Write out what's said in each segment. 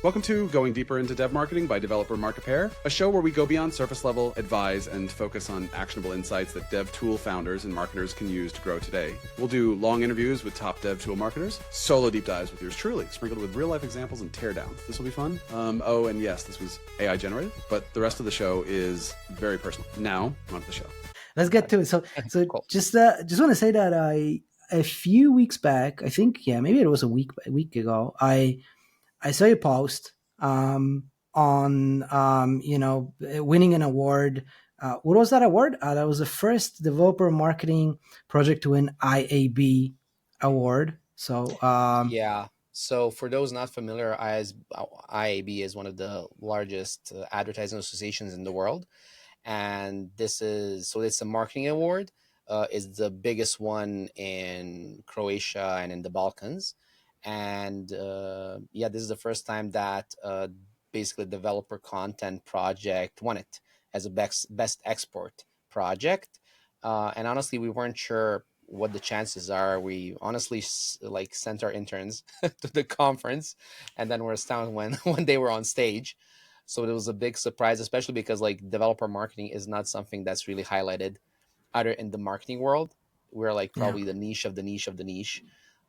Welcome to Going Deeper into Dev Marketing by Developer Market Pair, a show where we go beyond surface level, advise, and focus on actionable insights that dev tool founders and marketers can use to grow today. We'll do long interviews with top dev tool marketers, solo deep dives with yours truly, sprinkled with real life examples and teardowns. This will be fun. Oh, and yes, this was AI generated, but the rest of the show is very personal. Now, on to the show. Let's get to it. So Cool. just want to say that a few weeks back, I think, maybe it was a week ago, I saw a post on winning an award. What was that award? That was the first developer marketing project to win IAB award. So yeah. So for those not familiar, IAB is one of the largest advertising associations in the world, and it's a marketing award. It's the biggest one in Croatia and in the Balkans, and this is the first time that basically developer content project won it as a best export project. And honestly, we weren't sure what the chances are. We honestly sent our interns to the conference, and then were astounded when they were on stage. So it was a big surprise, especially because like developer marketing is not something that's really highlighted either in the marketing world. We're like probably the niche of the niche of the niche.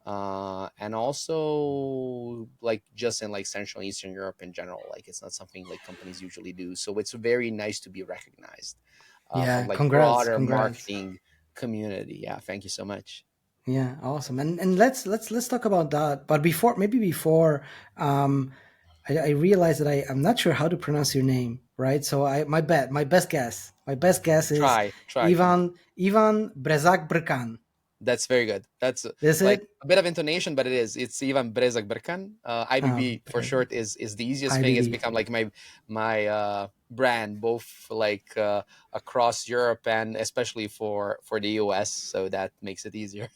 And also like just in like Central and Eastern Europe in general, like it's not something like companies usually do. So it's very nice to be recognized from like congrats. broader marketing community. Yeah, thank you so much. Yeah, awesome. And let's talk about that. But before, I realized that I'm not sure how to pronounce your name, right? So my best guess is Try. Ivan Brezak Brkan. That's very good. That's Is like it? a bit of intonation, but it's even Brezak Brkan. IBB for short is the easiest thing. It's IBB. become like my brand, both like across Europe and especially for the US. So that makes it easier.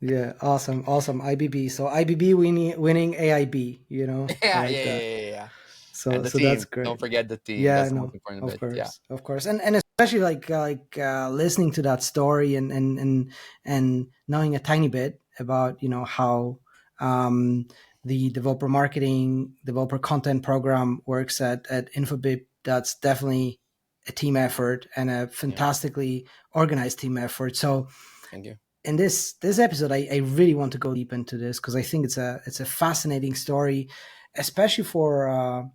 Yeah, awesome. IBB. So IBB winning AIB. I like that. Yeah. So And the team. that's great. Don't forget the team. Yeah, That's the no, most important of bit. course, Yeah. of course, and especially listening to that story and knowing a tiny bit about how the developer content program works at Infobip. That's definitely a team effort and a fantastically organized team effort. So Thank you. in this episode, I really want to go deep into this because I think it's a fascinating story, especially for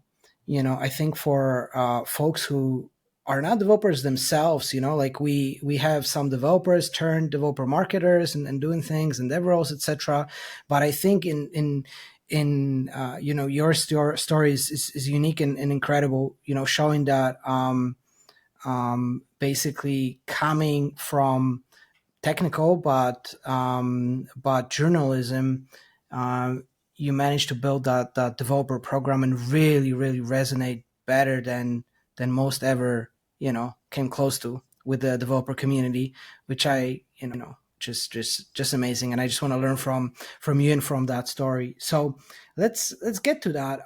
I think for folks who are not developers themselves. Like we have some developers turned developer marketers and doing things and dev roles, etc. But I think in your story is unique and unique, showing that basically coming from technical, but journalism, you managed to build that developer program and really resonate better than most ever came close to with the developer community, which I just amazing. And I just want to learn from you and from that story. So let's get to that.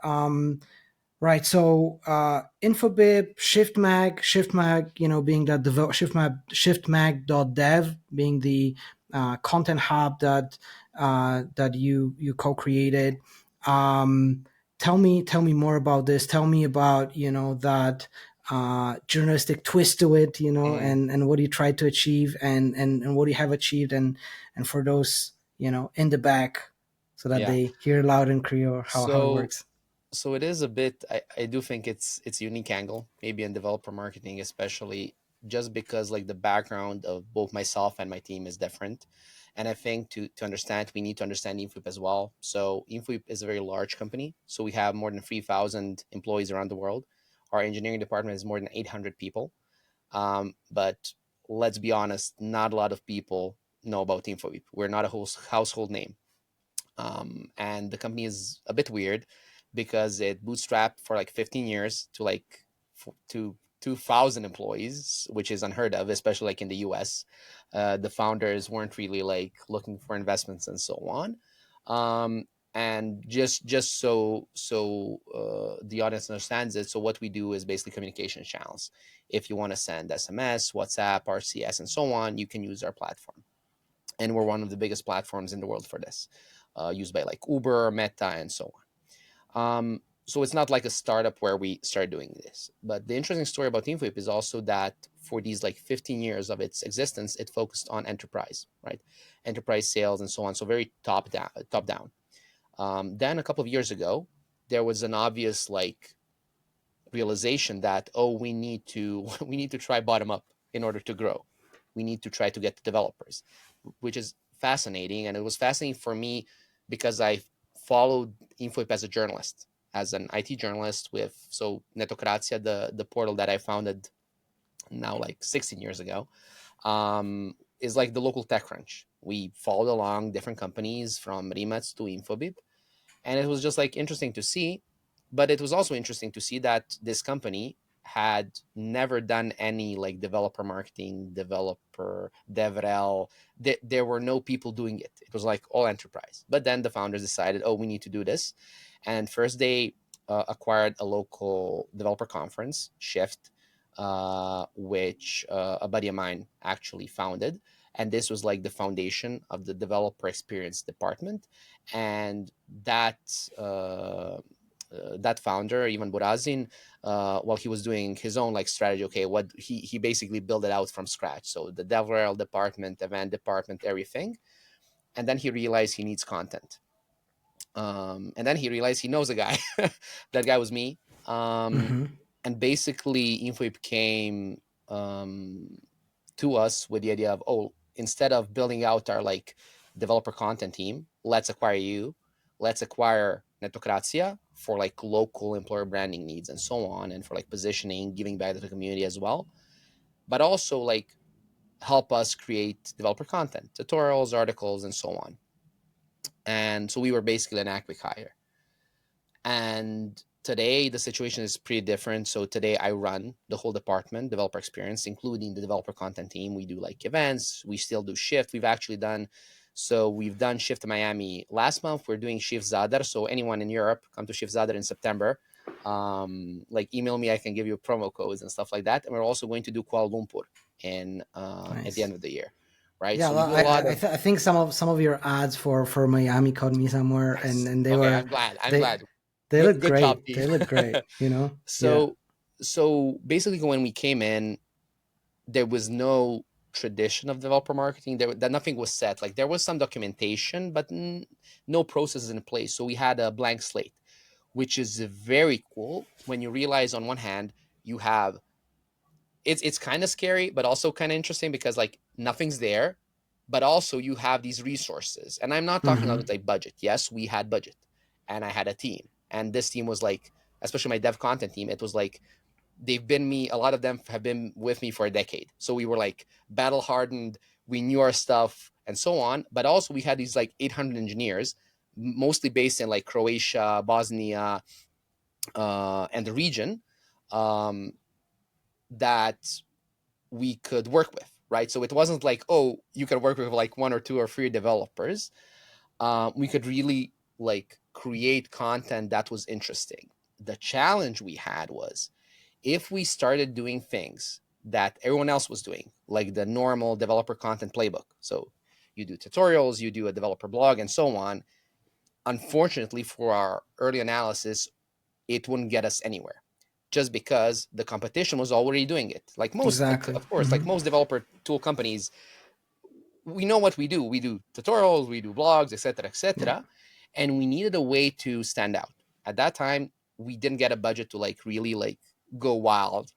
Right. So Infobip, shiftmag, being that shiftmag.dev being the content hub that you co-created. Tell me more about this. Tell me about that journalistic twist to it, and what you tried to achieve and what you have achieved, and for those in the back, so that they hear loud and clear how it works. So it is a bit. I do think it's a unique angle, maybe in developer marketing, especially just because like the background of both myself and my team is different, and I think to understand, we need to understand Infobip as well. So Infobip is a very large company, so we have more than 3,000 employees around the world. Our engineering department is more than 800 people, but let's be honest, not a lot of people know about Infobip. We're not a household name. And the company is a bit weird because it bootstrapped for like 15 years to like to 2,000 employees, which is unheard of, especially like in the US. The founders weren't really like looking for investments and so on. And just so the audience understands it, so what we do is basically communication channels. If you want to send SMS, WhatsApp, RCS, and so on, you can use our platform. And we're one of the biggest platforms in the world for this, used by like Uber, Meta, and so on. So it's not like a startup where we start doing this. But the interesting story about Infobip is also that for these like 15 years of its existence, it focused on enterprise, right? Enterprise sales and so on. So very top down, top down. Then a couple of years ago, there was an obvious like realization that, oh, we need to we need to try bottom up in order to grow. We need to try to get the developers, which is fascinating. And it was fascinating for me because I followed Infobip as a journalist, as an IT journalist with so Netocracia, the portal that I founded now like 16 years ago, is like the local TechCrunch. We followed along different companies from Remats to Infobip, and it was just like interesting to see. But it was also interesting to see that this company had never done any like developer marketing, developer devrel. There were no people doing it. It was like all enterprise. But then the founders decided, oh, we need to do this. And first they acquired a local developer conference, Shift, which a buddy of mine actually founded. And this was like the foundation of the developer experience department. And that that founder, Ivan Burazin, while he was doing his own like strategy, okay, what he basically built it out from scratch. So the DevRel department, event department, everything, and then he realized he needs content. And then he realized he knows a guy. That guy was me. Mm-hmm. And basically, Infobip came to us with the idea of, oh, instead of building out our like developer content team, let's acquire you, let's acquire Netocracia for like local employer branding needs and so on, and for like positioning, giving back to the community as well, but also like help us create developer content, tutorials, articles, and so on. And so we were basically an acqui-hire. And today the situation is pretty different. So today I run the whole department, developer experience, including the developer content team. We do like events. We still do Shift. We've done Shift Miami last month. We're doing Shift Zadar. So anyone in Europe, come to Shift Zadar in September. Like email me, I can give you promo codes and stuff like that. And we're also going to do Kuala Lumpur in at the Nice. end of the year, right? Yeah, So we well, do a lot of. I think some of your ads for Miami caught me somewhere, Nice. and they Okay, were I'm glad. I'm they glad. they look Good job, great. team. They look great. You know. Yeah. So basically when we came in, there was no tradition of developer marketing. That nothing was set. Like there was some documentation, but no processes in place. So we had a blank slate, which is very cool when you realize on one hand you have it's kind of scary, but also kind of interesting because like nothing's there, but also you have these resources. And I'm not talking Mm-hmm. about like budget. Yes, we had budget, and I had a team, and this team was like, especially my dev content team, it was like they've been me. A lot of them have been with me for a decade, so we were like battle hardened. We knew our stuff and so on. But also we had these like 800 engineers, mostly based in like Croatia, Bosnia, and the region, um, that we could work with, right? So it wasn't like, oh, you could work with like one or two or three developers. We could really like create content that was interesting. The challenge we had was if we started doing things that everyone else was doing, like the normal developer content playbook. So you do tutorials, you do a developer blog, and so on. Unfortunately, for our early analysis, it wouldn't get us anywhere just because the competition was already doing it. Like most, like Exactly. of course, like Mm-hmm. most developer tool companies, we know what we do. We do tutorials, we do blogs, etc., Yeah. etc., and we needed a way to stand out. At that time, we didn't get a budget to like really like go wild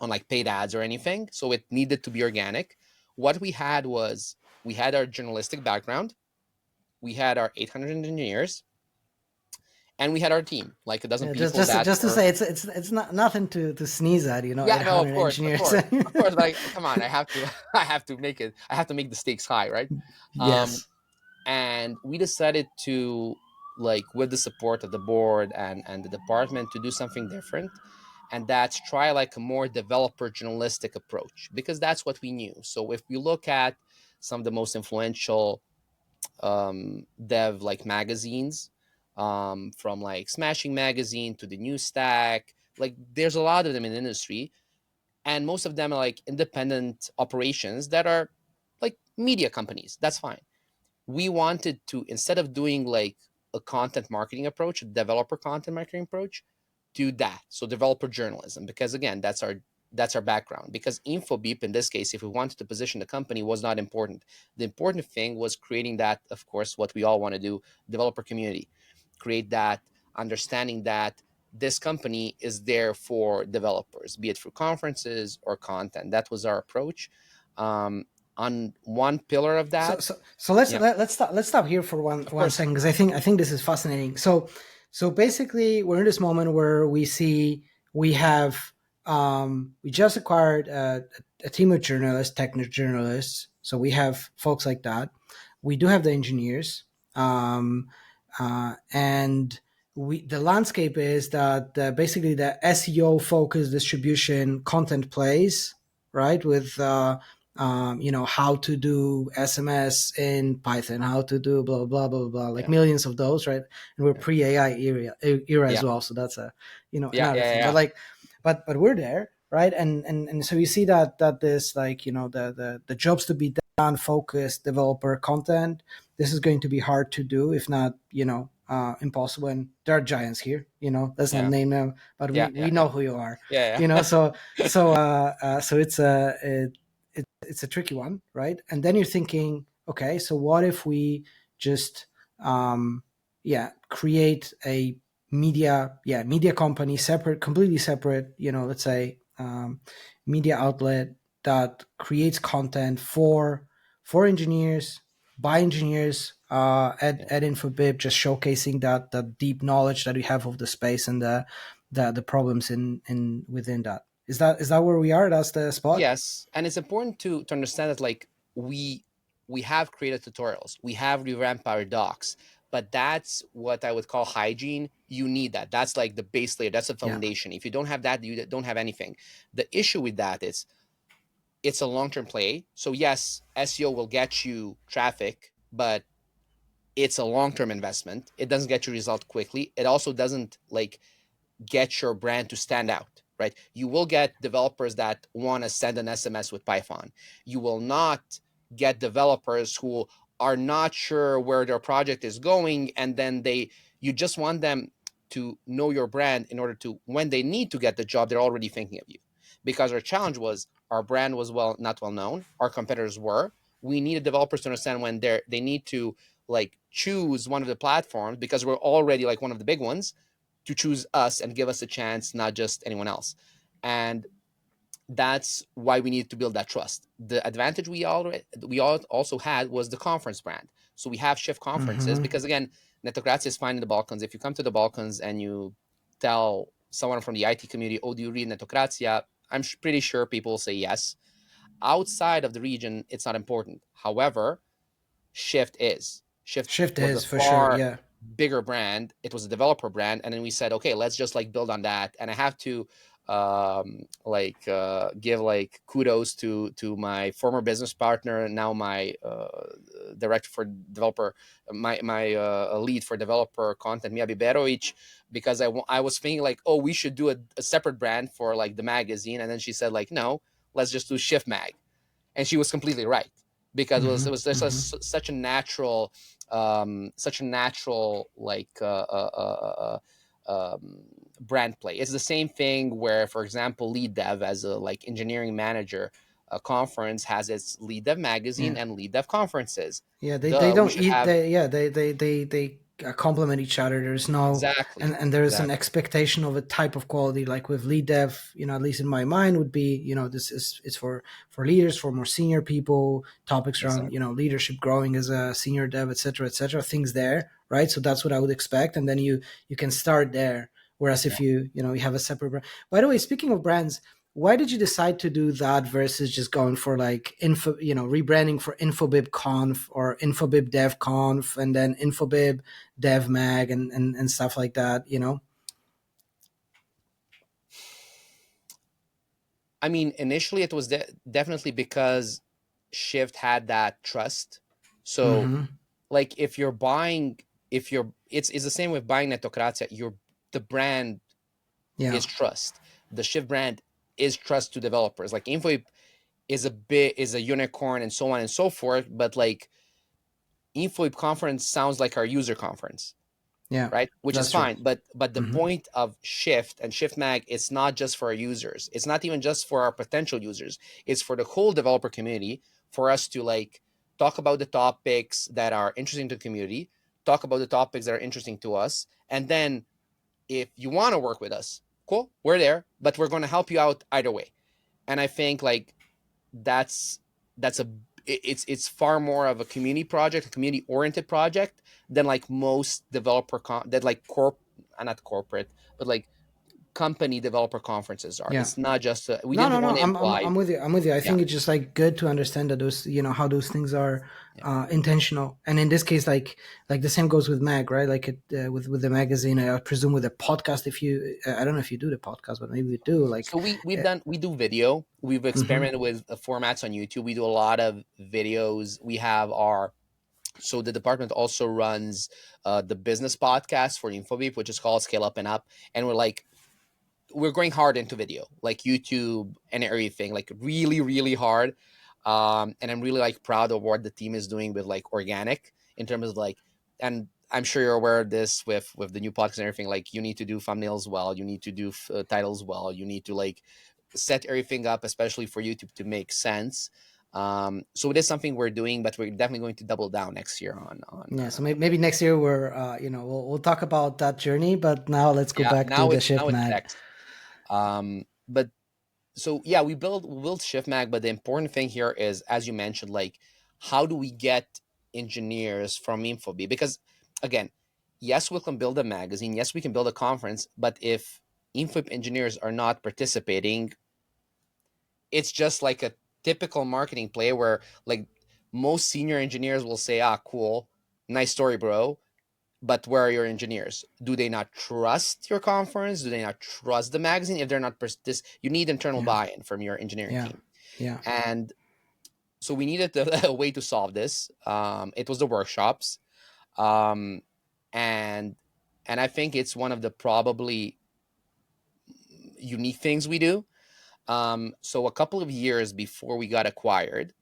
on like paid ads or anything, so it needed to be organic. What we had was we had our journalistic background, we had our 800 engineers, and we had our team, like a dozen Yeah, people that just to were. say, it's not nothing to sneeze at. You know, Yeah, eight no, hundred of engineers. course, of course. Like, come on, I have to, I have to make it. I have to make the stakes high, right? Um, Yes. and we decided to, like, with the support of the board and the department, to do something different, and that's try like a more developer journalistic approach because that's what we knew. So if we look at some of the most influential dev like magazines, from like Smashing Magazine to the New Stack, like there's a lot of them in the industry, and most of them are like independent operations that are like media companies. That's fine. We wanted to, instead of doing like a content marketing approach, a developer content marketing approach, do that. So developer journalism, because again, that's our background. Because Infobip, in this case, if we wanted to position the company, was not important. The important thing was creating that, of course, what we all want to do, developer community, create that understanding that this company is there for developers, be it through conferences or content. That was our approach. On one pillar of that, So let's yeah, let's stop here for one of course, second, because I think this is fascinating. So basically, we're in this moment where we have we just acquired a team of journalists, technical journalists. So we have folks like that. We do have the engineers, and the landscape is that basically the SEO focused distribution content plays, right, with how to do SMS in Python, how to do blah blah blah blah, like yeah, millions of those, right? And we're yeah, pre-AI era as yeah, well, so that's a yeah, another yeah, thing. But yeah, like, but we're there, right? And so you see that this, like, the jobs to be done, focused developer content. This is going to be hard to do, if not impossible. And there are giants here. Let's not yeah, name them, but yeah, we yeah, know yeah, who you are. yeah, yeah. So it's a tricky one, right? And then you're thinking, okay, so what if we just create a media company, separate, completely separate, let's say media outlet that creates content for engineers, by engineers, at Infobip, just showcasing that deep knowledge that we have of the space and the problems in within that. Is that where we are? That's the spot. Yes, and it's important to understand that, like, we have created tutorials, we have revamped our docs, but that's what I would call hygiene. You need that. That's like the base layer. That's the Yeah. foundation. If you don't have that, you don't have anything. The issue with that is it's a long-term play. So yes, SEO will get you traffic, but it's a long-term investment. It doesn't get you result quickly. It also doesn't like get your brand to stand out, right? You will get developers that want to send an SMS with Python. You will not get developers who are not sure where their project is going, and then you just want them to know your brand in order to, when they need to get the job, they're already thinking of you. Because our challenge was our brand was not well known, our competitors were. We needed developers to understand when they need to like choose one of the platforms, because we're already like one of the big ones, to choose us and give us a chance, not just anyone else. And that's why we needed to build that trust. The advantage we also had was the conference brand. So we have Shift conferences, Mm-hmm. because again, Netocracia is fine in the Balkans. If you come to the Balkans and you tell someone from the IT community, "Oh, do you read Netocracia?" I'm pretty sure people will say yes. Outside of the region, it's not important. However, Shift Shift was a is for sure. far Yeah. bigger brand. It was a developer brand, and then we said, okay, let's just like build on that. And I have to give like kudos to my former business partner, and now my director for developer, my lead for developer content, Mia Biberovic, because I was thinking like, oh, we should do a separate brand for like the magazine, and then she said like, no, let's just do Shift Mag, and she was completely right, because Mm-hmm. it was just Mm-hmm. such a natural like brand play. It's the same thing where, for example, lead dev as a like engineering manager, a conference has its lead dev magazine Yeah. and lead dev conferences. Yeah, they Duh, we don't should eat. have They complement each other. There's no, exactly, and there's an exactly. expectation of a type of quality. Like with lead dev, at least in my mind, would be, this is it's for leaders, for more senior people, topics around, Exactly. leadership, growing as a senior dev, etc., etc. Things there, right? So that's what I would expect, and then you can start there. Whereas Yeah. if you have a separate brand. By the way, speaking of brands, why did you decide to do that versus just going for like rebranding for Infobip Conf or Infobip Dev Conf and then Infobip Dev Mag and stuff like that? I mean, initially it was definitely because Shift had that trust. So, Mm-hmm. like, if you're buying, if you're, it's the same with buying Netocracia. The brand Yeah. is trust. The Shift brand is trust to developers. Like Info is a unicorn and so on and so forth. But like Info conference sounds like our user conference. Yeah, right? Which is that's true. fine. But the Hmm. point of Shift and Shift Mag, it's not just for our users. It's not even just for our potential users. It's for the whole developer community, for us to like talk about the topics that are interesting to the community, talk about the topics that are interesting to us, and then if you want to work with us, cool, we're there, but we're going to help you out either way. And I think like that's that's a it's far more of a community project, a community oriented project than like most that like not corporate, but like company developer conferences are. Yeah. It's not just we No, didn't no, no. want to I'm imply. with you. I'm with you. I Yeah, think it's just like good to understand that those, how those things are yeah. intentional. And in this case, like the same goes with Mag, right? Like with the magazine, I presume with the podcast. If you, I don't know if you do the podcast, but maybe you do. Like, So we do video. We've mm-hmm, experimented with formats on YouTube. We do a lot of videos. We have our So the department also runs the business podcast for Infobip, which is called Scale Up and Up, and we're going hard into video, like YouTube and everything, like really, really hard. And I'm really like proud of what the team is doing with like organic in terms of like, and I'm sure you're aware of this with the new podcast and everything. Like you need to do thumbnails well, you need to do titles well, you need to like set everything up, especially for YouTube to make sense. So it is something we're doing, but we're definitely going to double down next year on. yeah. So maybe next year we're, we'll talk about that journey. But now let's go Yeah, back to the now Shift it's Mag. text. But so yeah, we build shiftmag, but the important thing here is, as you mentioned, like how do we get engineers from Infobip? Because again, yes, we can build a magazine, yes, we can build a conference, but if Infobip engineers are not participating, it's just like a typical marketing play where like most senior engineers will say, ah, cool, nice story, bro, but where are your engineers? Do they not trust your conference? Do they not trust the magazine? If they're not you need internal Yeah, buy-in from your engineering yeah, team. yeah. And so we needed a way to solve this. It was the workshops. Um, and and I think it's one of the probably unique things we do. So a couple of years before we got acquired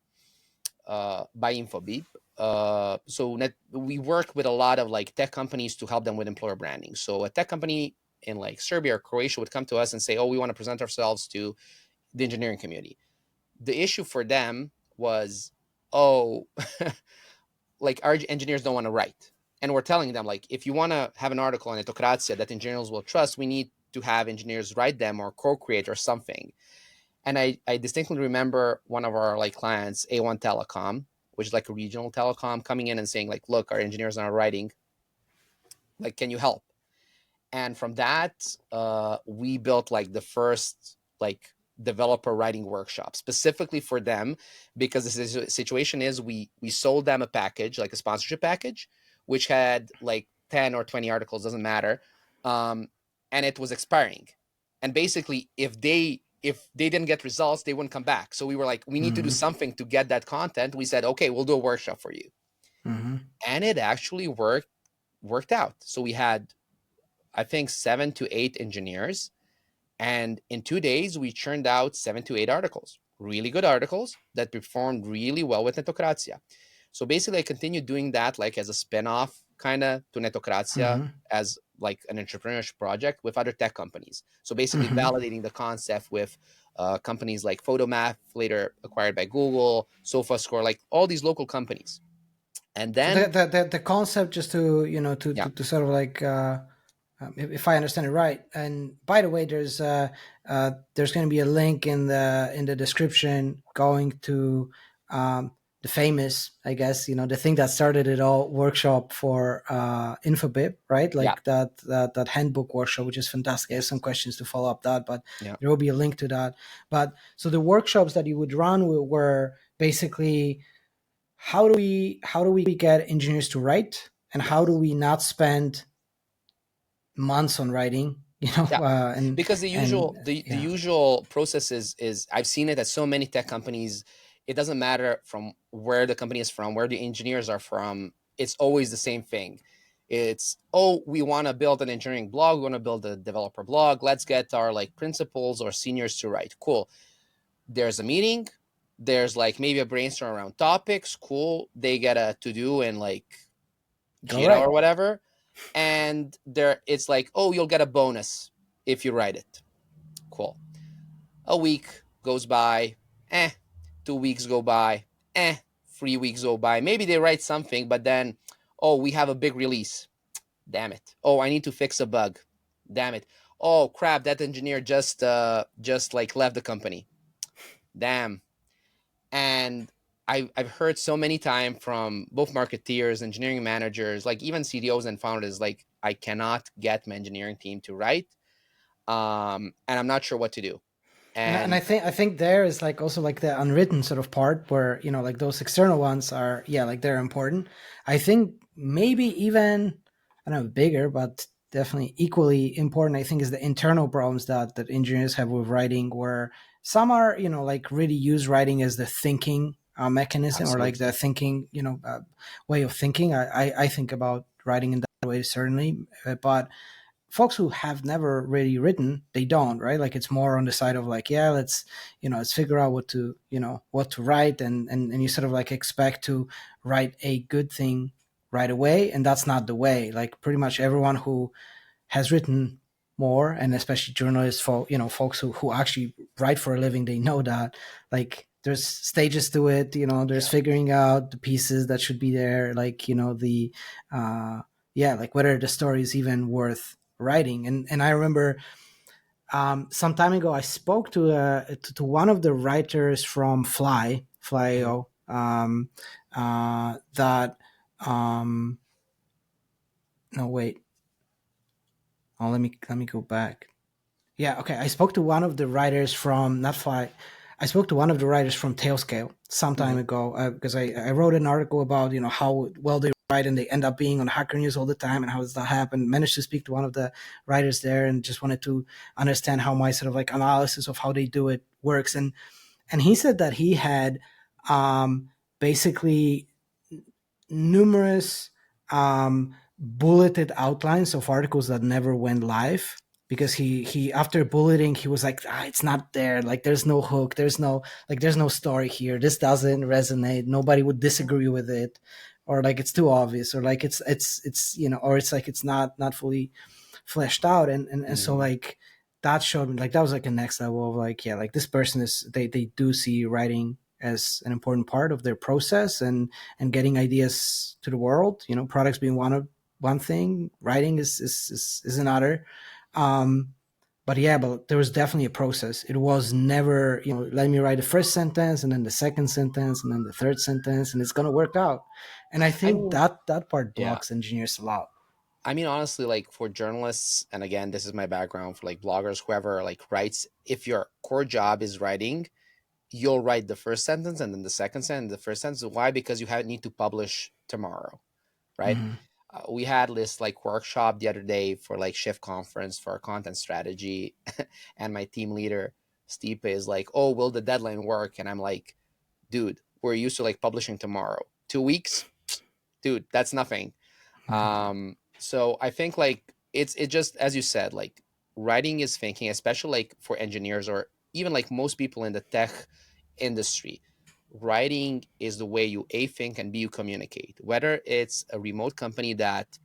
by Infobip, we work with a lot of like tech companies to help them with employer branding. So a tech company in like Serbia or Croatia would come to us and say, "Oh, we want to present ourselves to the engineering community." The issue for them was, "Oh, like our engineers don't want to write," and we're telling them like, if you want to have an article on Etocratia that engineers will trust, we need to have engineers write them or co-create or something. And I distinctly remember one of our like clients, A1 Telecom, which is like a regional telecom, coming in and saying like, look, our engineers are writing, like, can you help? And from that, we built like the first like developer writing workshop specifically for them, because the situation is we sold them a package, like a sponsorship package, which had like 10 or 20 articles, doesn't matter, and it was expiring. And basically, if they didn't get results, they wouldn't come back. So we were like, we need to do Mm-hmm, something to get that content. We said, okay, we'll do a workshop for you, mm-hmm, and it actually worked out. So we had, I think, 7 to 8 engineers. And in 2 days, we churned out 7 to 8 articles, really good articles that performed really well with Netocratia. So basically, I continued doing that like as a spin-off kind of to Netocratia, mm-hmm, as like an entrepreneurship project with other tech companies. So basically mm-hmm. validating the concept with companies like Photomath, later acquired by Google, SofaScore, like all these local companies. And So then, the concept, just to yeah, to sort of like, if I understand it right. And by the way, there's going to be a link in the description going to the famous, I guess, the thing that started it all, workshop for Infobip, right? yeah, Like that handbook workshop, which is fantastic. I have some yes, questions to follow up that, but yeah, there will be a link to that. But so the workshops that you would run were basically, how do we get engineers to write, and how do yes. we not spend months on writing, Yeah, and because the yeah. usual process is I've seen it at so many tech companies. It doesn't matter from where the company is from, where the engineers are from. It's always the same thing. It's, oh, we want to build an engineering blog, we want to build a developer blog. Let's get our like principals or seniors to write. Cool. There's a meeting. There's like maybe a brainstorm around topics. Cool. They get a to do and like Go Jira right. or whatever. And there it's like, oh, you'll get a bonus if you write it. Cool. A week goes by, 2 weeks go by, 3 weeks go by. Maybe they write something, but then, oh, we have a big release. Damn it. Oh, I need to fix a bug. Damn it. Oh crap, that engineer just like left the company. Damn. And I've heard so many times from both marketeers, engineering managers, like even CDOs and founders, like I cannot get my engineering team to write, and I'm not sure what to do. And And I think there is like also like the unwritten sort of part where, you know, like those external ones are, yeah, like they're important. I think maybe even, I don't know, bigger, but definitely equally important, I think, is the internal problems that engineers have with writing, where some are, you know, like really use writing as the thinking mechanism, or like the absolutely, thinking, you know, way of thinking. I think about writing in that way, certainly. But folks who have never really written, they don't, right? Like it's more on the side of like, yeah, let's, you know, let's figure out what to, you know, what to write. And you sort of like expect to write a good thing right away. And that's not the way. Like pretty much everyone who has written more, and especially journalists, you know, folks who actually write for a living, they know that like there's stages to it, you know, there's yeah. figuring out the pieces that should be there, like, you know, the yeah, like whether the story is even worth writing. And I remember some time ago I spoke to one of the writers from Mhm. Fly.io, that no wait, oh let me go back. Yeah, okay. I spoke to one of the writers from not Fly. I spoke to one of the writers from Tailscale some time Mhm. ago, because I wrote an article about, you know, how well they write and they end up being on Hacker News all the time, and how does that happen. Managed to speak to one of the writers there and just wanted to understand how my sort of like analysis of how they do it works. And he said that he had basically numerous bulleted outlines of articles that never went live, because he after bulleting he was like, it's not there, like there's no hook, there's no story here, this doesn't resonate, nobody would disagree with it, or like it's too obvious, or like it's you know, or it's like it's not fully fleshed out. And so Mhm. like that showed me, like that was like a next level of like, yeah, like this person is, they do see writing as an important part of their process, and getting ideas to the world, you know, products being one thing, writing is another. um but yeah, but there was definitely a process. It was never, you know, let me write the first sentence and then the second sentence and then the third sentence and it's going to work out. And I I think mean, that part yeah. blocks engineers a lot. I mean, honestly, like for journalists, and again, this is my background for like bloggers, whoever like writes, if your core job is writing, you'll write the first sentence and then the second sentence, the first sentence. Why? Because you need to publish tomorrow, right? Hmm. We had this like workshop the other day for like shift conference for our content strategy, and my team leader Stipe is like, "Oh, will the deadline work?" And I'm like, "Dude, we're used to like publishing tomorrow. 2 weeks, dude, that's nothing." So I think like it just as you said, like writing is thinking, especially like for engineers or even like most people in the tech industry. Writing is the way you a think and b you communicate. Whether it's a remote company that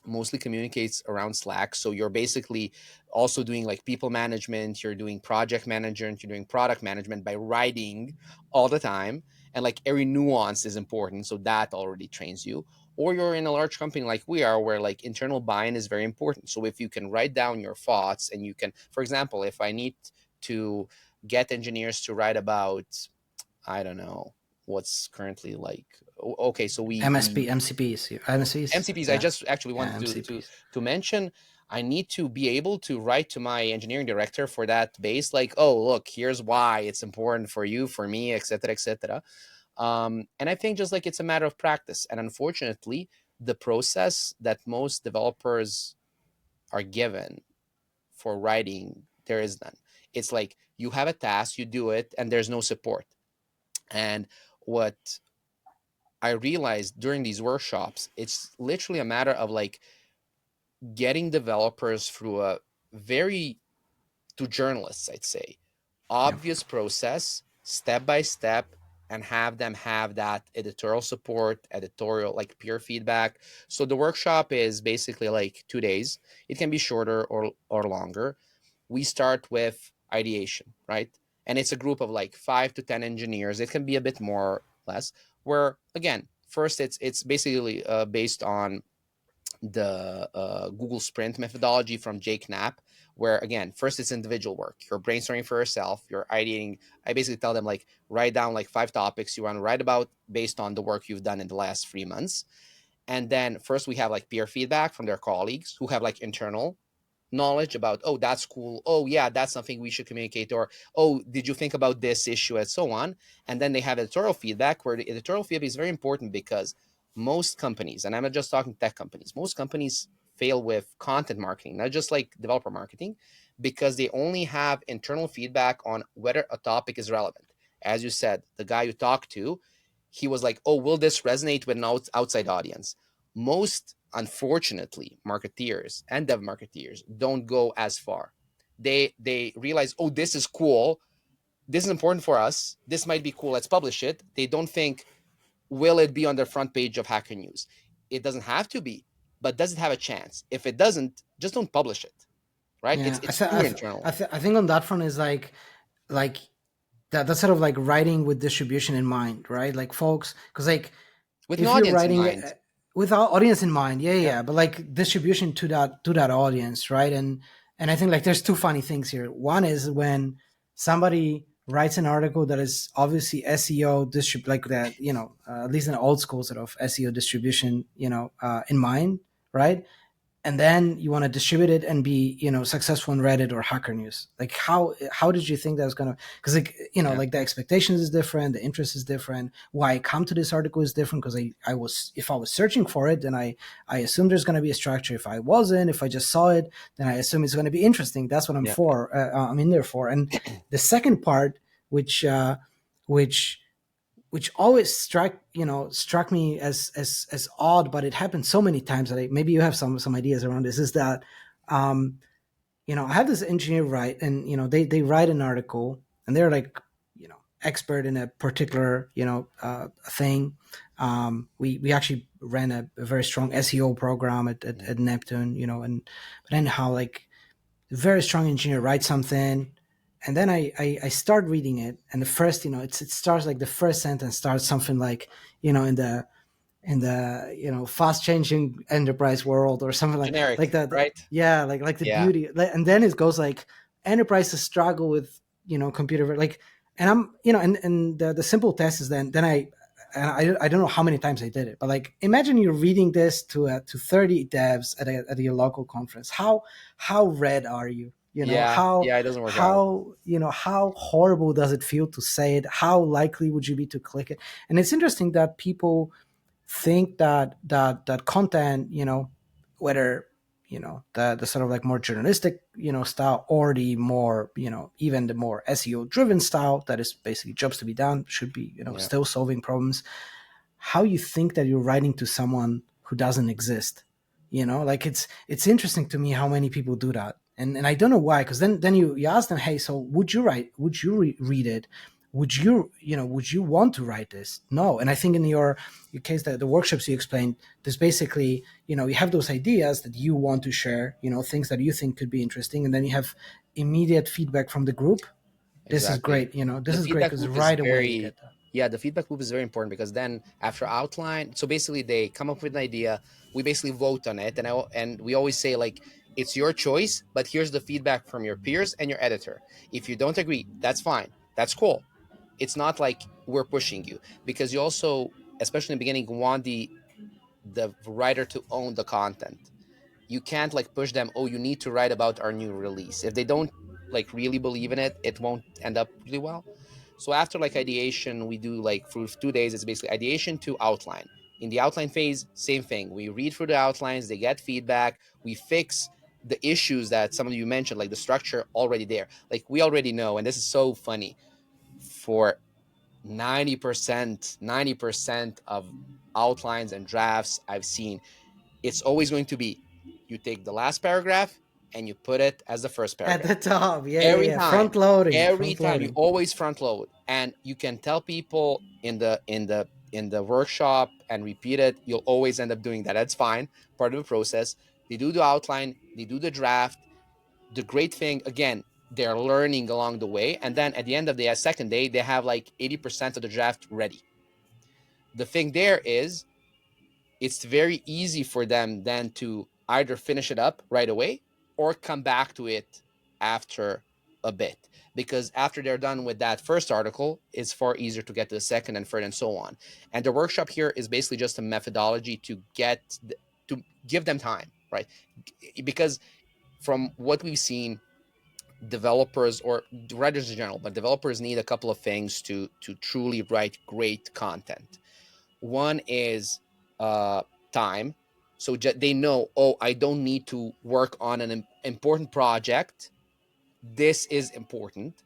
mostly communicates around Slack. So you're basically also doing like people management, you're doing project management, you're doing product management by writing all the time. And like every nuance is important. So that already trains you. Or you're in a large company like we are, where like internal buy-in is very important. So if you can write down your thoughts and you can, for example, if I need to get engineers to write about, I don't know, what's currently like, okay, so we MSPs. MCPs. I Yeah, just actually yeah, wanted MCPs. to mention. I need to be able to write to my engineering director for that base, like, oh, look, here's why it's important for you, for me, etc., etc. And I think just like it's a matter of practice. And unfortunately, the process that most developers are given for writing, there is none. It's like you have a task, you do it, and there's no support. And what I realized during these workshops, it's literally a matter of like getting developers through a very, to journalists, I'd say, Yeah. obvious process, step by step, and have them have that editorial support, editorial like peer feedback. So the workshop is basically like 2 days. It can be shorter or longer. We start with ideation, right? And it's a group of like 5 to 10 engineers. It can be a bit more less. Where again, first it's basically based on the Google Sprint methodology from Jake Knapp, where again, first it's individual work. You're brainstorming for yourself. You're ideating. I basically tell them like write down like 5 topics you want to write about based on the work you've done in the last 3 months. And then first we have like peer feedback from their colleagues who have like internal knowledge about, oh, that's cool, oh yeah, that's something we should communicate, or oh, did you think about this issue, and so on. And then they have editorial feedback, where the editorial feedback is very important because most companies, and I'm not just talking tech companies, most companies fail with content marketing, not just like developer marketing, because they only have internal feedback on whether a topic is relevant. As you said, the guy you talked to, he was like, oh, will this resonate with an outside audience? Most, unfortunately, marketeers and dev marketeers don't go as far. They realize, oh, this is cool, this is important for us, this might be cool, let's publish it. They don't think, will it be on the front page of Hacker News? It doesn't have to be, but does it have a chance? If it doesn't, just don't publish it, right? it's Yeah, it's too internal. I think on that front is like that's sort of like writing with distribution in mind, right? Like folks, because like With an if you're audience in writing mind. with our audience in mind, yeah, Yeah. yeah, but like distribution to that audience, right? And I think like there's two funny things here. One is when somebody writes an article that is obviously SEO like that, at least in the old school sort of SEO distribution, in mind, right? And then you want to distribute it and be successful in Reddit or Hacker News. Like how did you think that was gonna, because like Yeah. like the expectations is different, the interest is different, why I come to this article is different, because I was, if I was searching for it, then I assume there's going to be a structure. If I wasn't, if I just saw it, then I assume it's going to be interesting. That's what I'm Yeah. for. I'm in there for. And the second part, which which which always struck me as odd, but it happened so many times that maybe you have some ideas around this. Is that I have this engineer write, and they write an article, and they're like expert in a particular thing. We actually ran a very strong SEO program at Neptune, and but anyhow, like a very strong engineer writes something, and then I start reading it, and the first it starts like the first sentence starts something like in the fast changing enterprise world or something like Generic, that. right? Yeah, like the Yeah. beauty, and then it goes like enterprises struggle with computer, like, and I'm and the simple test is then I don't know how many times I did it, but like imagine you're reading this to 30 devs at your local conference. How red are you? Yeah. Yeah, it doesn't work out. How horrible does it feel to say it? How likely would you be to click it? And it's interesting that people think that content, whether the sort of like more journalistic style, or the more even the more SEO driven style that is basically jobs to be done, should be Yeah. still solving problems. How you think that you're writing to someone who doesn't exist? Like it's interesting to me how many people do that, and I don't know why. Because then you ask them, hey, so would you read it? Would you want to write this? No. And I think in your case, the workshops you explained, there's basically you have those ideas that you want to share, things that you think could be interesting, and then you have immediate feedback from the group. This is Exactly. great. This The is great feedback because loop is right away you very, get that. yeah, the feedback loop is very important because then after outline, so basically they come up with an idea, we basically vote on it, and we always say like it's your choice, but here's the feedback from your peers and your editor. If you don't agree, that's fine. That's cool. It's not like we're pushing you because you also, especially in the beginning, want the writer to own the content. You can't like push them, oh, you need to write about our new release. If they don't like really believe in it, it won't end up really well. So after like ideation, we do like for 2 days, it's basically ideation to outline. In the outline phase, same thing, we read through the outlines, they get feedback, we fix the issues that some of you mentioned, like the structure already there, like we already know. And this is so funny, for 90% of outlines and drafts I've seen, it's always going to be, you take the last paragraph, and you put it as the first At paragraph. the top, Every time, front loading, every front time you loading. always front load, and you can tell people in the workshop and repeat it. You'll always end up doing that. That's fine, part of the process. They do the outline, they do the draft. The great thing, again, they're learning along the way, and then at the end of the second day, they have like 80% of the draft ready. The thing there is, it's very easy for them then to either finish it up right away or come back to it after a bit, because after they're done with that first article, it's far easier to get to the second and third and so on. And the workshop here is basically just a methodology to to give them time, right? Because from what we've seen, developers, or writers in general, but developers need a couple of things to truly write great content. One is uh, time. So they know, oh, I don't need to work on an important project. This is important,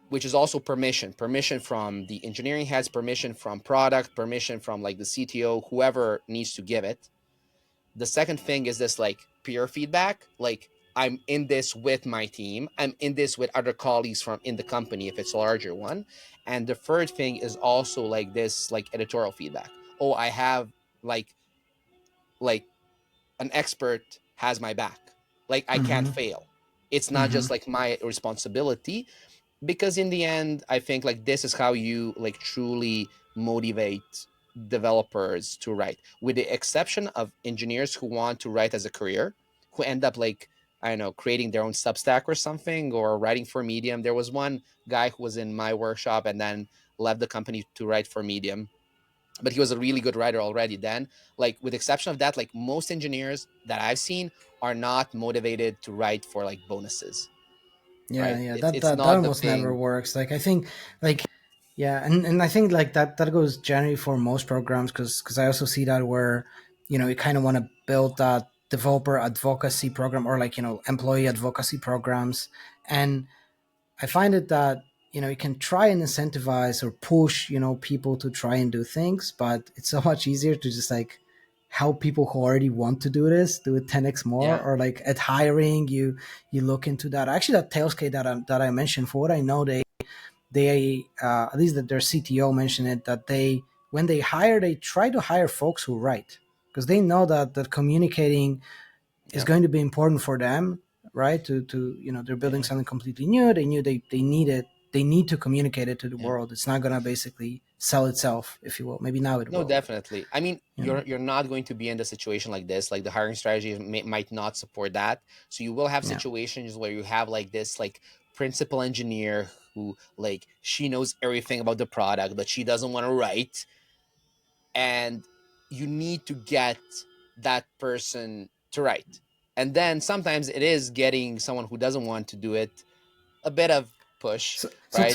which is also permission from the engineering heads, permission from product, permission from like the CTO, whoever needs to give it. The second thing is this like peer feedback, like I'm in this with my team, I'm in this with other colleagues from in the company if it's a larger one. And the third thing is also like this like editorial feedback. Oh, I have like like an expert has my back, like I can't Mm-hmm. fail. It's not Mm-hmm. just like my responsibility, because in the end I think like this is how you like truly motivate developers to write, with the exception of engineers who want to write as a career, who end up like, I don't know, creating their own Substack or something, or writing for Medium. There was one guy who was in my workshop and then left the company to write for Medium, but he was a really good writer already then. Like with the exception of that, like most engineers that I've seen are not motivated to write for like bonuses, Yeah, right? yeah, It's that not the almost never thing. works. Like I think, like yeah, and I think like that goes generally for most programs because I also see that where you kind of want to build that developer advocacy program or like employee advocacy programs, and I find it that you can try and incentivize or push people to try and do things, but it's so much easier to just like help people who already want to do this do it 10x more. Yeah. Or like at hiring, you look into that. Actually, that Tailskate that I mentioned, for what I know, they at least that their CTO mentioned it, that they when they hire, they try to hire folks who write, because they know that communicating is Yeah. going to be important for them, right? To they're building Yeah. something completely new. They knew they need it. They need to communicate it to the Yeah. world. It's not gonna basically sell itself, if you will. Maybe now it No, will, but definitely. I mean, you know, you're not going to be in the situation like this. Like the hiring strategy might not support that. So you will have yeah. situations where you have like this like principal engineer who like she knows everything about the product, but she doesn't want to write, and you need to get that person to write. And then sometimes it is getting someone who doesn't want to do it a bit of push, So right?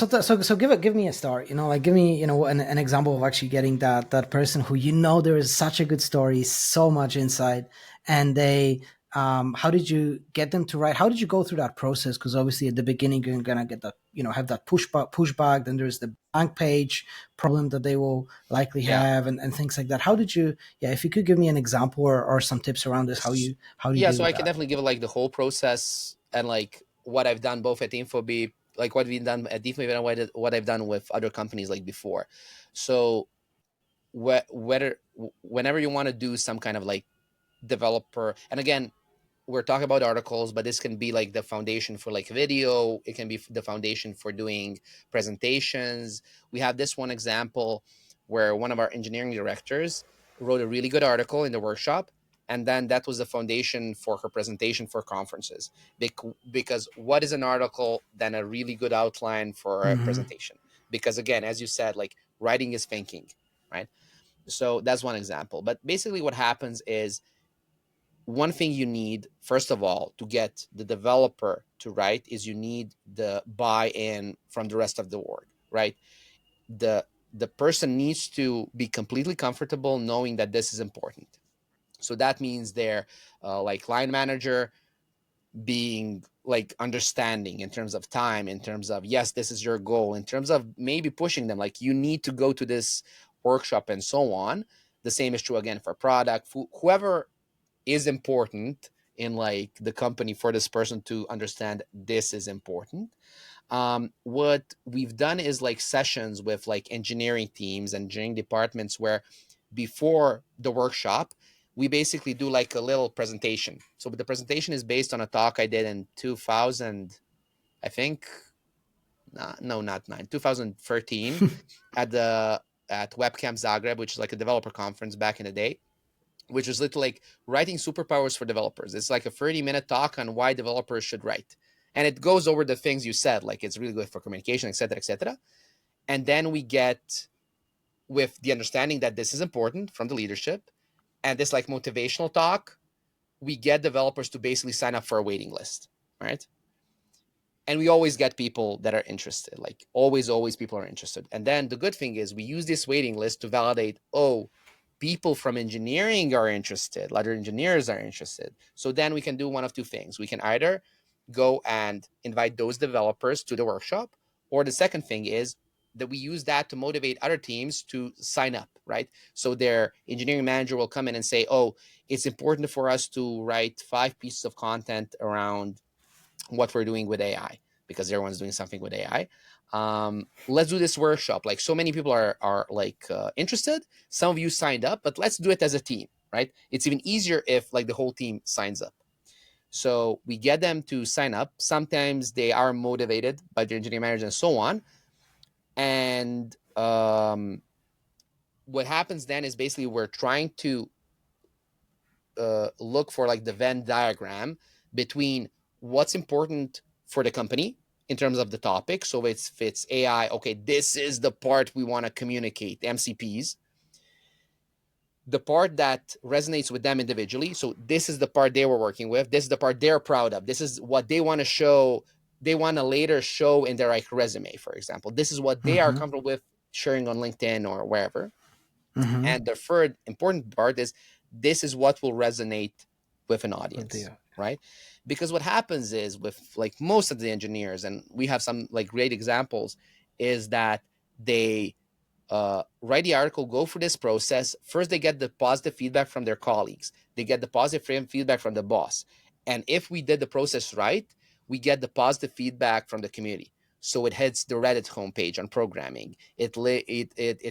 give me a start. Like give me an example of actually getting that person who there is such a good story, so much insight, and they how did you get them to write? How did you go through that process? Because obviously at the beginning you're gonna get that have that pushback. Then there's the blank page problem that they will likely Yeah. have, and things like that. How did you? Yeah, if you could give me an example or some tips around this, how do you Yeah, deal so with I can that? definitely give like the whole process and like what I've done both at Infobip, like what we've done at Infobip, and what I've done with other companies like before. So whenever you want to do some kind of like developer, and again, we're talking about articles, but this can be like the foundation for like video. It can be the foundation for doing presentations. We have this one example where one of our engineering directors wrote a really good article in the workshop, and then that was the foundation for her presentation for conferences. Because what is an article than a really good outline for a Hmm. presentation? Because again, as you said, like writing is thinking, right? So that's one example. But basically, what happens is, one thing you need first of all to get the developer to write is you need the buy-in from the rest of the org, right? The person needs to be completely comfortable knowing that this is important. So that means their like line manager being like understanding in terms of time, in terms of yes, this is your goal, in terms of maybe pushing them like you need to go to this workshop and so on. The same is true again for product, whoever is important in like the company for this person to understand this is important. What we've done is like sessions with like engineering teams and engineering departments where before the workshop, we basically do like a little presentation. So the presentation is based on a talk I did in 2000, I think, no, not 2013 at Webcam Zagreb, which is like a developer conference back in the day, which is literally like writing superpowers for developers. It's like a 30-minute talk on why developers should write. And it goes over the things you said, like it's really good for communication, et cetera, et cetera. And then we get, with the understanding that this is important from the leadership and this like motivational talk, we get developers to basically sign up for a waiting list, right? And we always get people that are interested, like always people are interested. And then the good thing is we use this waiting list to validate, oh, people from engineering are interested, other engineers are interested. So then we can do one of two things. We can either go and invite those developers to the workshop, or the second thing is that we use that to motivate other teams to sign up, right? So their engineering manager will come in and say, oh, it's important for us to write 5 pieces of content around what we're doing with AI, because everyone's doing something with AI. Let's do this workshop. Like so many people are like interested. Some of you signed up, but let's do it as a team, right? It's even easier if like the whole team signs up. So we get them to sign up. Sometimes they are motivated by their engineering manager and so on. And what happens then is basically we're trying to look for like the Venn diagram between what's important for the company in terms of the topic. So if it's AI, okay, this is the part we want to communicate, MCPs. The part that resonates with them individually. So this is the part they were working with. This is the part they're proud of. This is what they want to show. They want to later show in their like resume, for example. This is what they are comfortable with sharing on LinkedIn or wherever. And the third important part is this is what will resonate with an audience, right? Because what happens is with like most of the engineers, and we have some like great examples, is that they write the article, go through this process. First, they get the positive feedback from their colleagues. They get the positive feedback from the boss. And if we did the process right, we get the positive feedback from the community. So it hits the Reddit homepage on programming. It